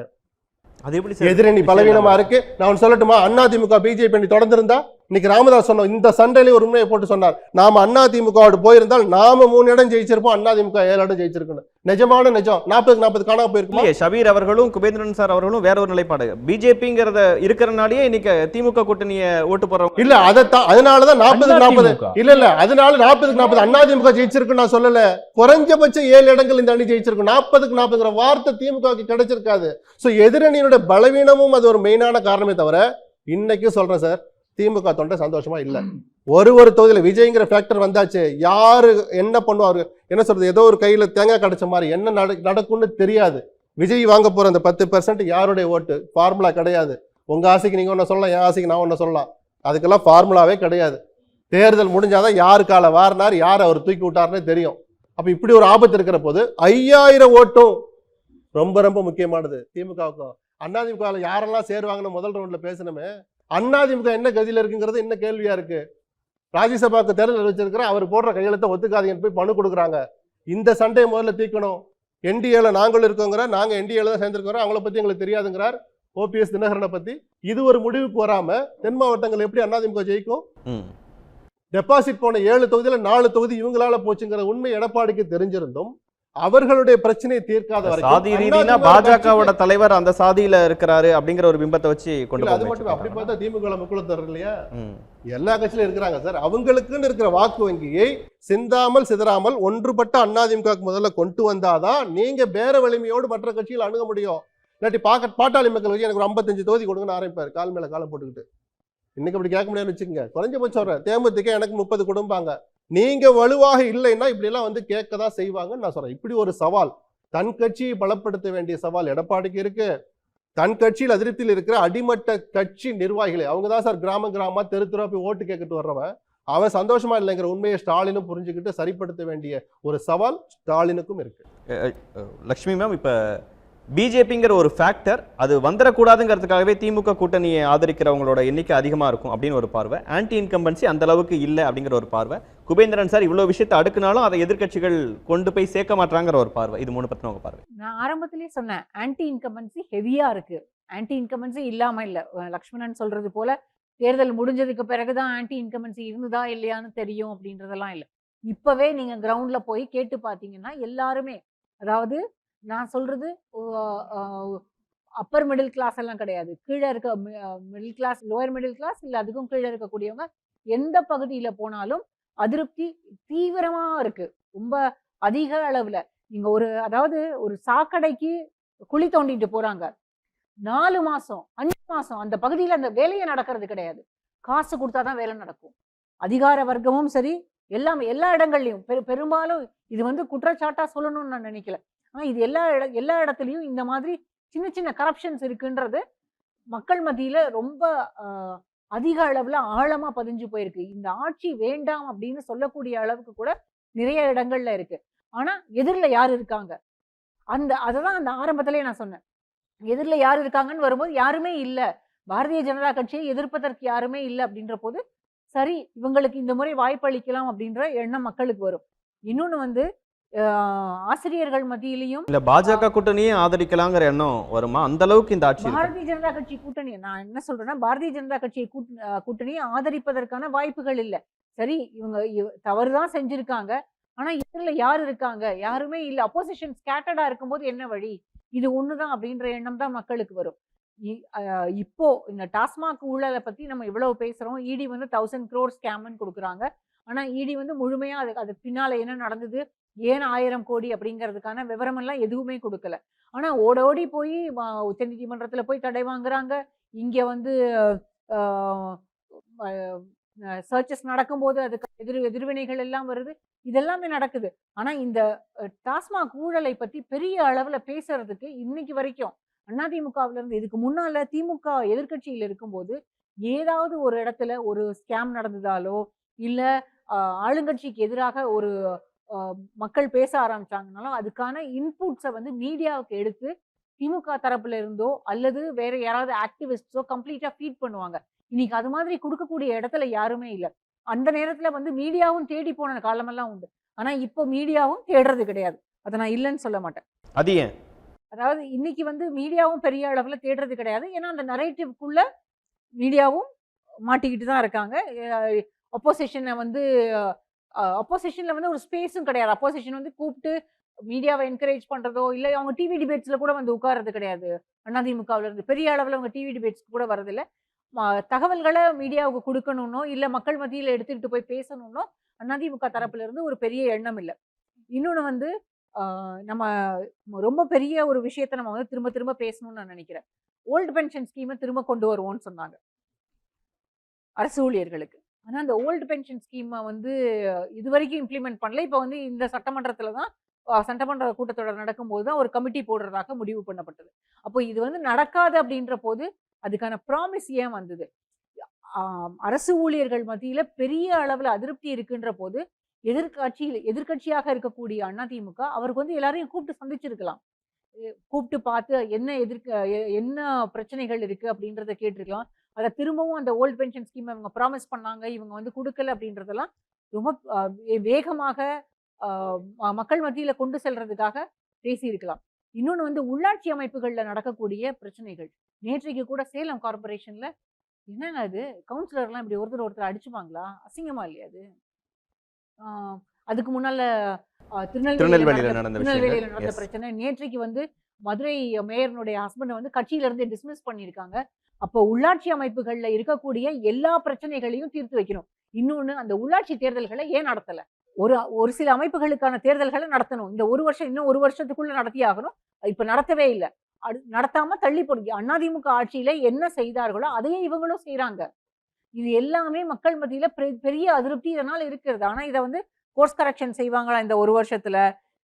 அது எப்படி எதிரணி பலவீனமா இருக்கு. நான் சொல்லட்டுமா, அதிமுக பிஜேபி தொடர்ந்து இருந்தா இன்னைக்கு ராமதாஸ் சொன்னோம், இந்த சண்டையிலே ஒரு உண்மையை போட்டு சொன்னார், நாம அதிமுகவோடு போயிருந்தால் நாம 3 இடம் ஜெயிச்சிருப்போம், அதிமுக 7 இடம் ஜெயிச்சிருக்கணும். நிஜமான நிஜம். 40க்கு 40 காணாம போயிருக்கும். ஷபீர் அவர்களும் குபேந்திரன் சார் அவர்களும் வேற ஒரு நிலைப்பாடு. பிஜேபிங்கிறத இருக்கிறனாலேயே இன்னைக்கு திமுக கூட்டணியை ஓட்டு போறவங்க இல்ல, அதனாலதான் 40க்கு 40 இல்ல அதனால 40க்கு 40 அதிமுக ஜெயிச்சிருக்குன்னு நான் சொல்லல. குறைஞ்சபட்சம் 7 இடங்கள் இந்த அணி ஜெயிச்சிருக்கும். 40க்கு 40ங்கிற வார்த்தை திமுகவுக்கு கிடைச்சிருக்காது. சோ எதிரணியோட பலவீனமும் அது ஒரு மெயினான காரணமே தவிர, இன்னைக்கு சொல்றேன் சார், திமுக தொண்டை சந்தோஷமா இல்ல. ஒரு தொகுதியில விஜய்ங்கிற ஃபேக்டர் வந்தாச்சு, யாரு என்ன பண்ணுவாரு, என்ன சொல்றது, ஏதோ ஒரு கையில தேங்காய் கிடைச்ச மாதிரி என்ன நடக்கும்னு தெரியாது. விஜய் வாங்க போற அந்த 10% யாருடைய ஓட்டு? ஃபார்முலா கிடையாது. உங்க ஆசைக்கு நீங்க ஒன்ன சொல்லலாம், என் ஆசைக்கு நான் ஒன்ன சொல்லலாம். அதுக்கெல்லாம் ஃபார்முலாவே கிடையாது. தேர்தல் முடிஞ்சாதான் யாரு கால வாரினார், யார் அவர் தூக்கி விட்டாருன்னே தெரியும். அப்ப இப்படி ஒரு ஆபத்து இருக்கிற போது 5000 ஓட்டும் ரொம்ப ரொம்ப முக்கியமானது திமுகவுக்கும். அதிமுக யாரெல்லாம் சேருவாங்கன்னு முதல் ரவுண்ட்ல பேசணுமே, அதிமுக என்ன கதியில இருக்குங்கிறது என்ன கேள்வியா இருக்கு? ராஜ்யசபாக்கு தேர்தல் அறிவிச்சிருக்கிற அவர் போடுற கையெழுத்தை ஒத்துக்காதீங்கன்னு போய் மனு கொடுக்குறாங்க. இந்த சண்டையை முதல்ல தீர்க்கணும். என்டிஏல நாங்களும் இருக்கோங்கிற, நாங்க என்டிஏல தான் சேர்ந்திருக்கிறோம், அவங்கள பத்தி எங்களுக்கு தெரியாதுங்கிறார் ஓபிஎஸ் தினகரனை பத்தி. இது ஒரு முடிவுக்கு வராம தென் மாவட்டங்கள் எப்படி அதிமுக ஜெயிக்கும்? டெபாசிட் போன 7 தொகுதியில 4 தொகுதி இவங்களால போச்சுங்கிற உண்மை எடப்பாடிக்கு தெரிஞ்சிருந்தும் அவர்களுடைய பிரச்சனையை தீர்க்காத சாதி ரீதினா பாஜகவோட தலைவர் அந்த சாதியில இருக்கிறாரு அப்படிங்கிற ஒரு பிம்பத்தை வச்சு கொண்டு அது மட்டும் அப்படி பார்த்தா திமுக முக்குளத்தர் இல்லையா, எல்லா கட்சியிலும் இருக்கிறாங்க சார். அவங்களுக்குன்னு இருக்கிற வாக்கு வங்கியை சிந்தாமல் சிதறாமல் ஒன்றுபட்ட அதிமுக முதல்ல கொண்டு வந்தாதான் நீங்க பேர வலிமையோடு மற்ற கட்சிகள் அணுக முடியும். இல்லாட்டி பாட்டாளி மக்கள் வச்சு எனக்கு ஒரு 55 தொகுதி கொடுங்கன்னு ஆரம்பிப்பாரு கால் மேல காலம் போட்டுக்கிட்டு. இன்னைக்கு அப்படி கேட்க முடியாதுன்னு வச்சுக்கோங்க. குறைஞ்சபட்சம் சொல்றேன், தேமுதிக எனக்கு 30 கொடுப்பாங்க. நீங்க வலுவாக இல்லைன்னா இப்படி எல்லாம் வந்து கேட்கதான் செய்வாங்கன்னு நான் சொல்றேன். இப்படி ஒரு சவால், தன் கட்சியை பலப்படுத்த வேண்டிய சவால் எடப்பாடிக்கு இருக்கு. தன் கட்சியில் அதிருப்தியில் இருக்கிற அடிமட்ட கட்சி நிர்வாகிகளை, அவங்க தான் சார் கிராமமா தெரு தெருவா போய் ஓட்டு கேட்கிட்டு வர்றவன், அவன் சந்தோஷமா இல்லைங்கிற உண்மையை ஸ்டாலினும் புரிஞ்சுக்கிட்டு சரிப்படுத்த வேண்டிய ஒரு சவால் ஸ்டாலினுக்கும் இருக்கு. லட்சுமி மேம், இப்ப பிஜேபிங்கிற ஒரு ஃபேக்டர் அது வந்துடக்கூடாதுங்கிறதுக்காகவே திமுக கூட்டணியை ஆதரிக்கிறவங்களோட எண்ணிக்கை அதிகமாக இருக்கும் அப்படின்னு ஒரு பார்வை, ஆன்டி இன்கம்பன்சி அந்த அளவுக்கு இல்லை அப்படிங்கிற ஒரு பார்வை, குபேந்திரன் சார் இவ்வளோ விஷயத்தை அடுக்குனாலும் அதை எதிர்க்கட்சிகள் கொண்டு போய் சேர்க்க மாட்டாங்கிற ஒரு பார்வை, இது 3 பத்தின உங்க பார்வை. நான் ஆரம்பத்திலேயே சொன்னேன், ஆன்டி இன்கம்பன்சி ஹெவியா இருக்கு. ஆன்டி இன்கம்பன்சி இல்லாம இல்ல. லக்ஷ்மணன் சொல்றது போல தேர்தல் முடிஞ்சதுக்கு பிறகுதான் ஆன்டி இன்கம்பன்சி இருந்ததா இல்லையான்னு தெரியும் அப்படின்றதெல்லாம் இல்லை. இப்பவே நீங்க கிரவுண்ட்ல போய் கேட்டு பார்த்தீங்கன்னா எல்லாருமே, அதாவது நான் சொல்றது அப்பர் மிடில் கிளாஸ் எல்லாம் கிடையாது, கீழே இருக்க middle class, lower middle class இல்லை அதுக்கும் கீழே இருக்கக்கூடியவங்க எந்த பகுதியில போனாலும் அதிருப்தி தீவிரமா இருக்கு, ரொம்ப அதிக அளவுல. நீங்க அதாவது ஒரு சாக்கடைக்கு குழி தோண்டிட்டு போறாங்க, 4 மாசம் 5 மாசம் அந்த பகுதியில அந்த வேலையை நடக்கிறது கிடையாது. காசு கொடுத்தாதான் வேலை நடக்கும். அதிகார வர்க்கமும் சரி, எல்லா இடங்கள்லயும் பெரும்பாலும் இது வந்து குற்றச்சாட்டா சொல்லணும்னு நான் நினைக்கல. ஆனா இது எல்லா இடத்துலயும் இந்த மாதிரி சின்ன சின்ன கரப்ஷன்ஸ் இருக்குன்றது மக்கள் மத்தியில ரொம்ப அதிக அளவுல ஆழமா பதிஞ்சு போயிருக்கு. இந்த ஆட்சி வேண்டாம் அப்படின்னு சொல்லக்கூடிய அளவுக்கு கூட நிறைய இடங்கள்ல இருக்கு. ஆனா எதிரில யார் இருக்காங்க, அததான் அந்த ஆரம்பத்திலேயே நான் சொன்னேன். எதிரில யார் இருக்காங்கன்னு வரும்போது யாருமே இல்ல, பாரதிய ஜனதா கட்சியை எதிர்ப்பதற்கு யாருமே இல்லை அப்படின்ற போது சரி இவங்களுக்கு இந்த முறை வாய்ப்பு அளிக்கலாம் அப்படின்ற எண்ணம் மக்களுக்கு வரும். இன்னொன்னு வந்து ஆசிரியர்கள் மத்தியிலையும் இல்ல பாஜக கூட்டணியே ஆதரிக்கலாங்கிற எண்ணம் வருமா? அந்த அளவுக்கு இந்த ஆட்சி பாரதிய ஜனதா கட்சி கூட்டணி, நான் என்ன சொல்றேன்னா பாரதிய ஜனதா கட்சியை கூட்டணியை ஆதரிப்பதற்கான வாய்ப்புகள் இல்லை. சரி இவங்க தவறுதான் செஞ்சிருக்காங்க, ஆனா இதுல யாரு இருக்காங்க, யாருமே இல்ல. அப்போசிஷன் ஸ்கேட்டர்டா இருக்கும்போது என்ன வழி, இது ஒண்ணுதான் அப்படின்ற எண்ணம் தான் மக்களுக்கு வரும். இப்போ இந்த டாஸ்மாக் ஊழலை பத்தி நம்ம இவ்வளவு பேசுறோம். இடி வந்து 1000 crore ஸ்கேம்னு கொடுக்குறாங்க. ஆனா இடி வந்து முழுமையா அதுக்கு பின்னால என்ன நடந்தது, ஏன் 1000 கோடி அப்படிங்கிறதுக்கான விவரம் எல்லாம் எதுவுமே கொடுக்கல. ஆனா ஓடி போய் உச்ச நீதிமன்றத்துல போய் தடை வாங்குறாங்க. இங்க வந்து சர்ச்சஸ் நடக்கும்போது அதுக்கு எதிர்வினைகள் எல்லாம் வருது, இதெல்லாமே நடக்குது. ஆனா இந்த டாஸ்மாக் ஊழலை பத்தி பெரிய அளவுல பேசுறதுக்கு இன்னைக்கு வரைக்கும் அதிமுகவில இருந்து, இதுக்கு முன்னால திமுக எதிர்கட்சியில் இருக்கும்போது ஏதாவது ஒரு இடத்துல ஒரு ஸ்கேம் நடந்ததாலோ இல்ல ஆளுங்கட்சிக்கு எதிராக ஒரு மக்கள் பேச ஆரம்பிச்சாங்கனாலும் அதுக்கான இன்புட்ஸை வந்து மீடியாவுக்கு எடுத்து திமுக தரப்புல இருந்தோ அல்லது வேற யாராவது ஆக்டிவிஸ்டோ கம்ப்ளீட்டா ஃபீட் பண்ணுவாங்க. இன்னைக்கு அது மாதிரி கொடுக்கக்கூடிய இடத்துல யாருமே இல்லை. அந்த நேரத்துல வந்து மீடியாவும் தேடி போன காலமெல்லாம் உண்டு. ஆனா இப்போ மீடியாவும் தேடுறது கிடையாது. அதை நான் இல்லைன்னு சொல்ல மாட்டேன். அது ஏன்? அதாவது இன்னைக்கு வந்து மீடியாவும் பெரிய அளவுல தேடுறது கிடையாது. ஏன்னா அந்த நரேட்டிவ்க்குள்ள மீடியாவும் மாட்டிக்கிட்டு தான் இருக்காங்க. அப்போசிஷன்ல வந்து ஒரு ஸ்பேஸும் கிடையாது. அப்போசிஷன் வந்து கூப்பிட்டு மீடியாவை என்கரேஜ் பண்றதோ இல்லை அவங்க டிவி டிபேட்ஸ்ல கூட வந்து உட்கார்றது கிடையாது. அதிமுகவுல இருந்து பெரிய அளவுல அவங்க டிவி டிபேட்ஸ் கூட வரதில்லை. தகவல்களை மீடியாவுக்கு கொடுக்கணும்னோ இல்லை மக்கள் மத்தியில் எடுத்துக்கிட்டு போய் பேசணும்னோ அதிமுக தரப்புல இருந்து ஒரு பெரிய எண்ணம் இல்லை. இன்னொன்று வந்து நம்ம ரொம்ப பெரிய ஒரு விஷயத்த நம்ம வந்து திரும்ப திரும்ப பேசணும்னு நான் நினைக்கிறேன். ஓல்டு பென்ஷன் ஸ்கீமை திரும்ப கொண்டு வருவோம்னு சொன்னாங்க அரசு ஊழியர்களுக்கு. ஆனா அந்த ஓல்டு பென்ஷன் ஸ்கீமை வந்து இது வரைக்கும் இம்ப்ளிமெண்ட் பண்ணல. இப்போ வந்து இந்த சட்டமன்றத்துல தான் சட்டமன்ற கூட்டத்தொடர் நடக்கும்போது தான் ஒரு கமிட்டி போடுறதாக முடிவு பண்ணப்பட்டது. அப்போ இது வந்து நடக்காது அப்படின்ற போது அதுக்கான ப்ராமிஸ் ஏன் வந்தது? அரசு ஊழியர்கள் மத்தியில பெரிய அளவுல அதிருப்தி இருக்குன்ற போது எதிர்கட்சியாக இருக்கக்கூடிய அதிமுக அவருக்கு வந்து எல்லாரையும் கூப்பிட்டு சந்திச்சிருக்கலாம், கூப்பிட்டு பார்த்து என்ன பிரச்சனைகள் இருக்கு அப்படின்றத கேட்டிருக்கலாம். அதை திரும்பவும் அந்த ஓல்டு பென்ஷன் ஸ்கீம் இவங்க ப்ராமிஸ் பண்ணாங்க, இவங்க வந்து கொடுக்கல அப்படின்றதெல்லாம் ரொம்ப வேகமாக மக்கள் மத்தியில கொண்டு செல்றதுக்காக பேசியிருக்கலாம். இன்னொன்று வந்து உள்ளாட்சி அமைப்புகள்ல நடக்கக்கூடிய பிரச்சனைகள். நேற்றைக்கு கூட சேலம் கார்பரேஷன்ல என்னங்க அது, கவுன்சிலர்லாம் இப்படி ஒருத்தர் அடிச்சுப்பாங்களா? அசிங்கமா இல்லையா அது? அதுக்கு முன்னால திருநெல்வேலியில நடந்த திருநெல்வேலியில நடந்த Yes. பிரச்சனை. நேற்றைக்கு வந்து மதுரை மேயர்னுடைய ஹஸ்பண்டை வந்து கட்சியில இருந்து டிஸ்மிஸ் பண்ணியிருக்காங்க. அப்போ உள்ளாட்சி அமைப்புகள்ல இருக்கக்கூடிய எல்லா பிரச்சனைகளையும் தீர்த்து வைக்கணும். இன்னொன்னு, அந்த உள்ளாட்சி தேர்தல்களை ஏன் நடத்தல? ஒரு சில அமைப்புகளுக்கான தேர்தல்களை நடத்தணும். இந்த ஒரு வருஷம், இன்னும் ஒரு வருஷத்துக்குள்ள நடத்தி ஆகணும். இப்ப நடத்தவே இல்லை. நடத்தாம தள்ளி போடுங்க. அதிமுக ஆட்சியில என்ன செய்தார்களோ அதையே இவங்களும் செய்யறாங்க. இது எல்லாமே மக்கள் மத்தியில பெரிய அதிருப்தி இதனால இருக்கிறது. ஆனா இதை வந்து கோர்ஸ் கரெக்ஷன் செய்வாங்களா இந்த ஒரு வருஷத்துல?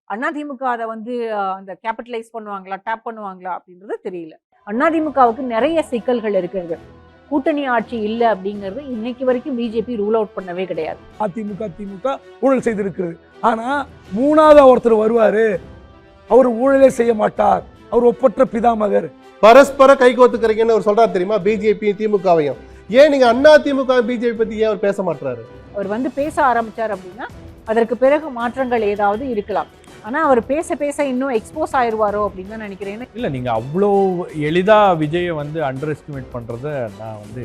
அதிமுக அதை வந்து அந்த கேபிட்டலைஸ் பண்ணுவாங்களா, டேப் பண்ணுவாங்களா அப்படின்றது தெரியல. அதிமுகவுக்கு நிறைய சிக்கல்கள் இருக்கிறது. கூட்டணி ஆட்சி இல்லை அப்படிங்கிறது இன்னைக்கு வரைக்கும் பிஜேபி ரூல் அவுட் பண்ணவே கிடையாது. அதிமுக திமுக ஊழல் செய்திருக்கிறது. ஆனா மூணாவது ஒருத்தர் வருவாரு, அவர் ஊழலே செய்ய மாட்டார், அவர் ஒப்பற்ற பிதாமகர். பரஸ்பர கைகோத்துக்கிறீங்கன்னு அவர் சொல்றாரு தெரியுமா, பிஜேபி திமுகவையும். ஏன் நீங்க அதிமுக பிஜேபி பத்தி ஏன் அவர் பேச மாட்டாரு? அவர் வந்து பேச ஆரம்பிச்சார் அப்படின்னா அதற்கு பிறகு மாற்றங்கள் ஏதாவது இருக்கலாம். ஆனா அவர் பேச பேச இன்னும் எக்ஸ்போஸ் ஆயிருவாரோ அப்படின்னு தான் நினைக்கிறேன். இல்ல நீங்க அவ்வளோ எளிதா விஜயை வந்து அண்டர் எஸ்டிமேட் பண்றத நான் வந்து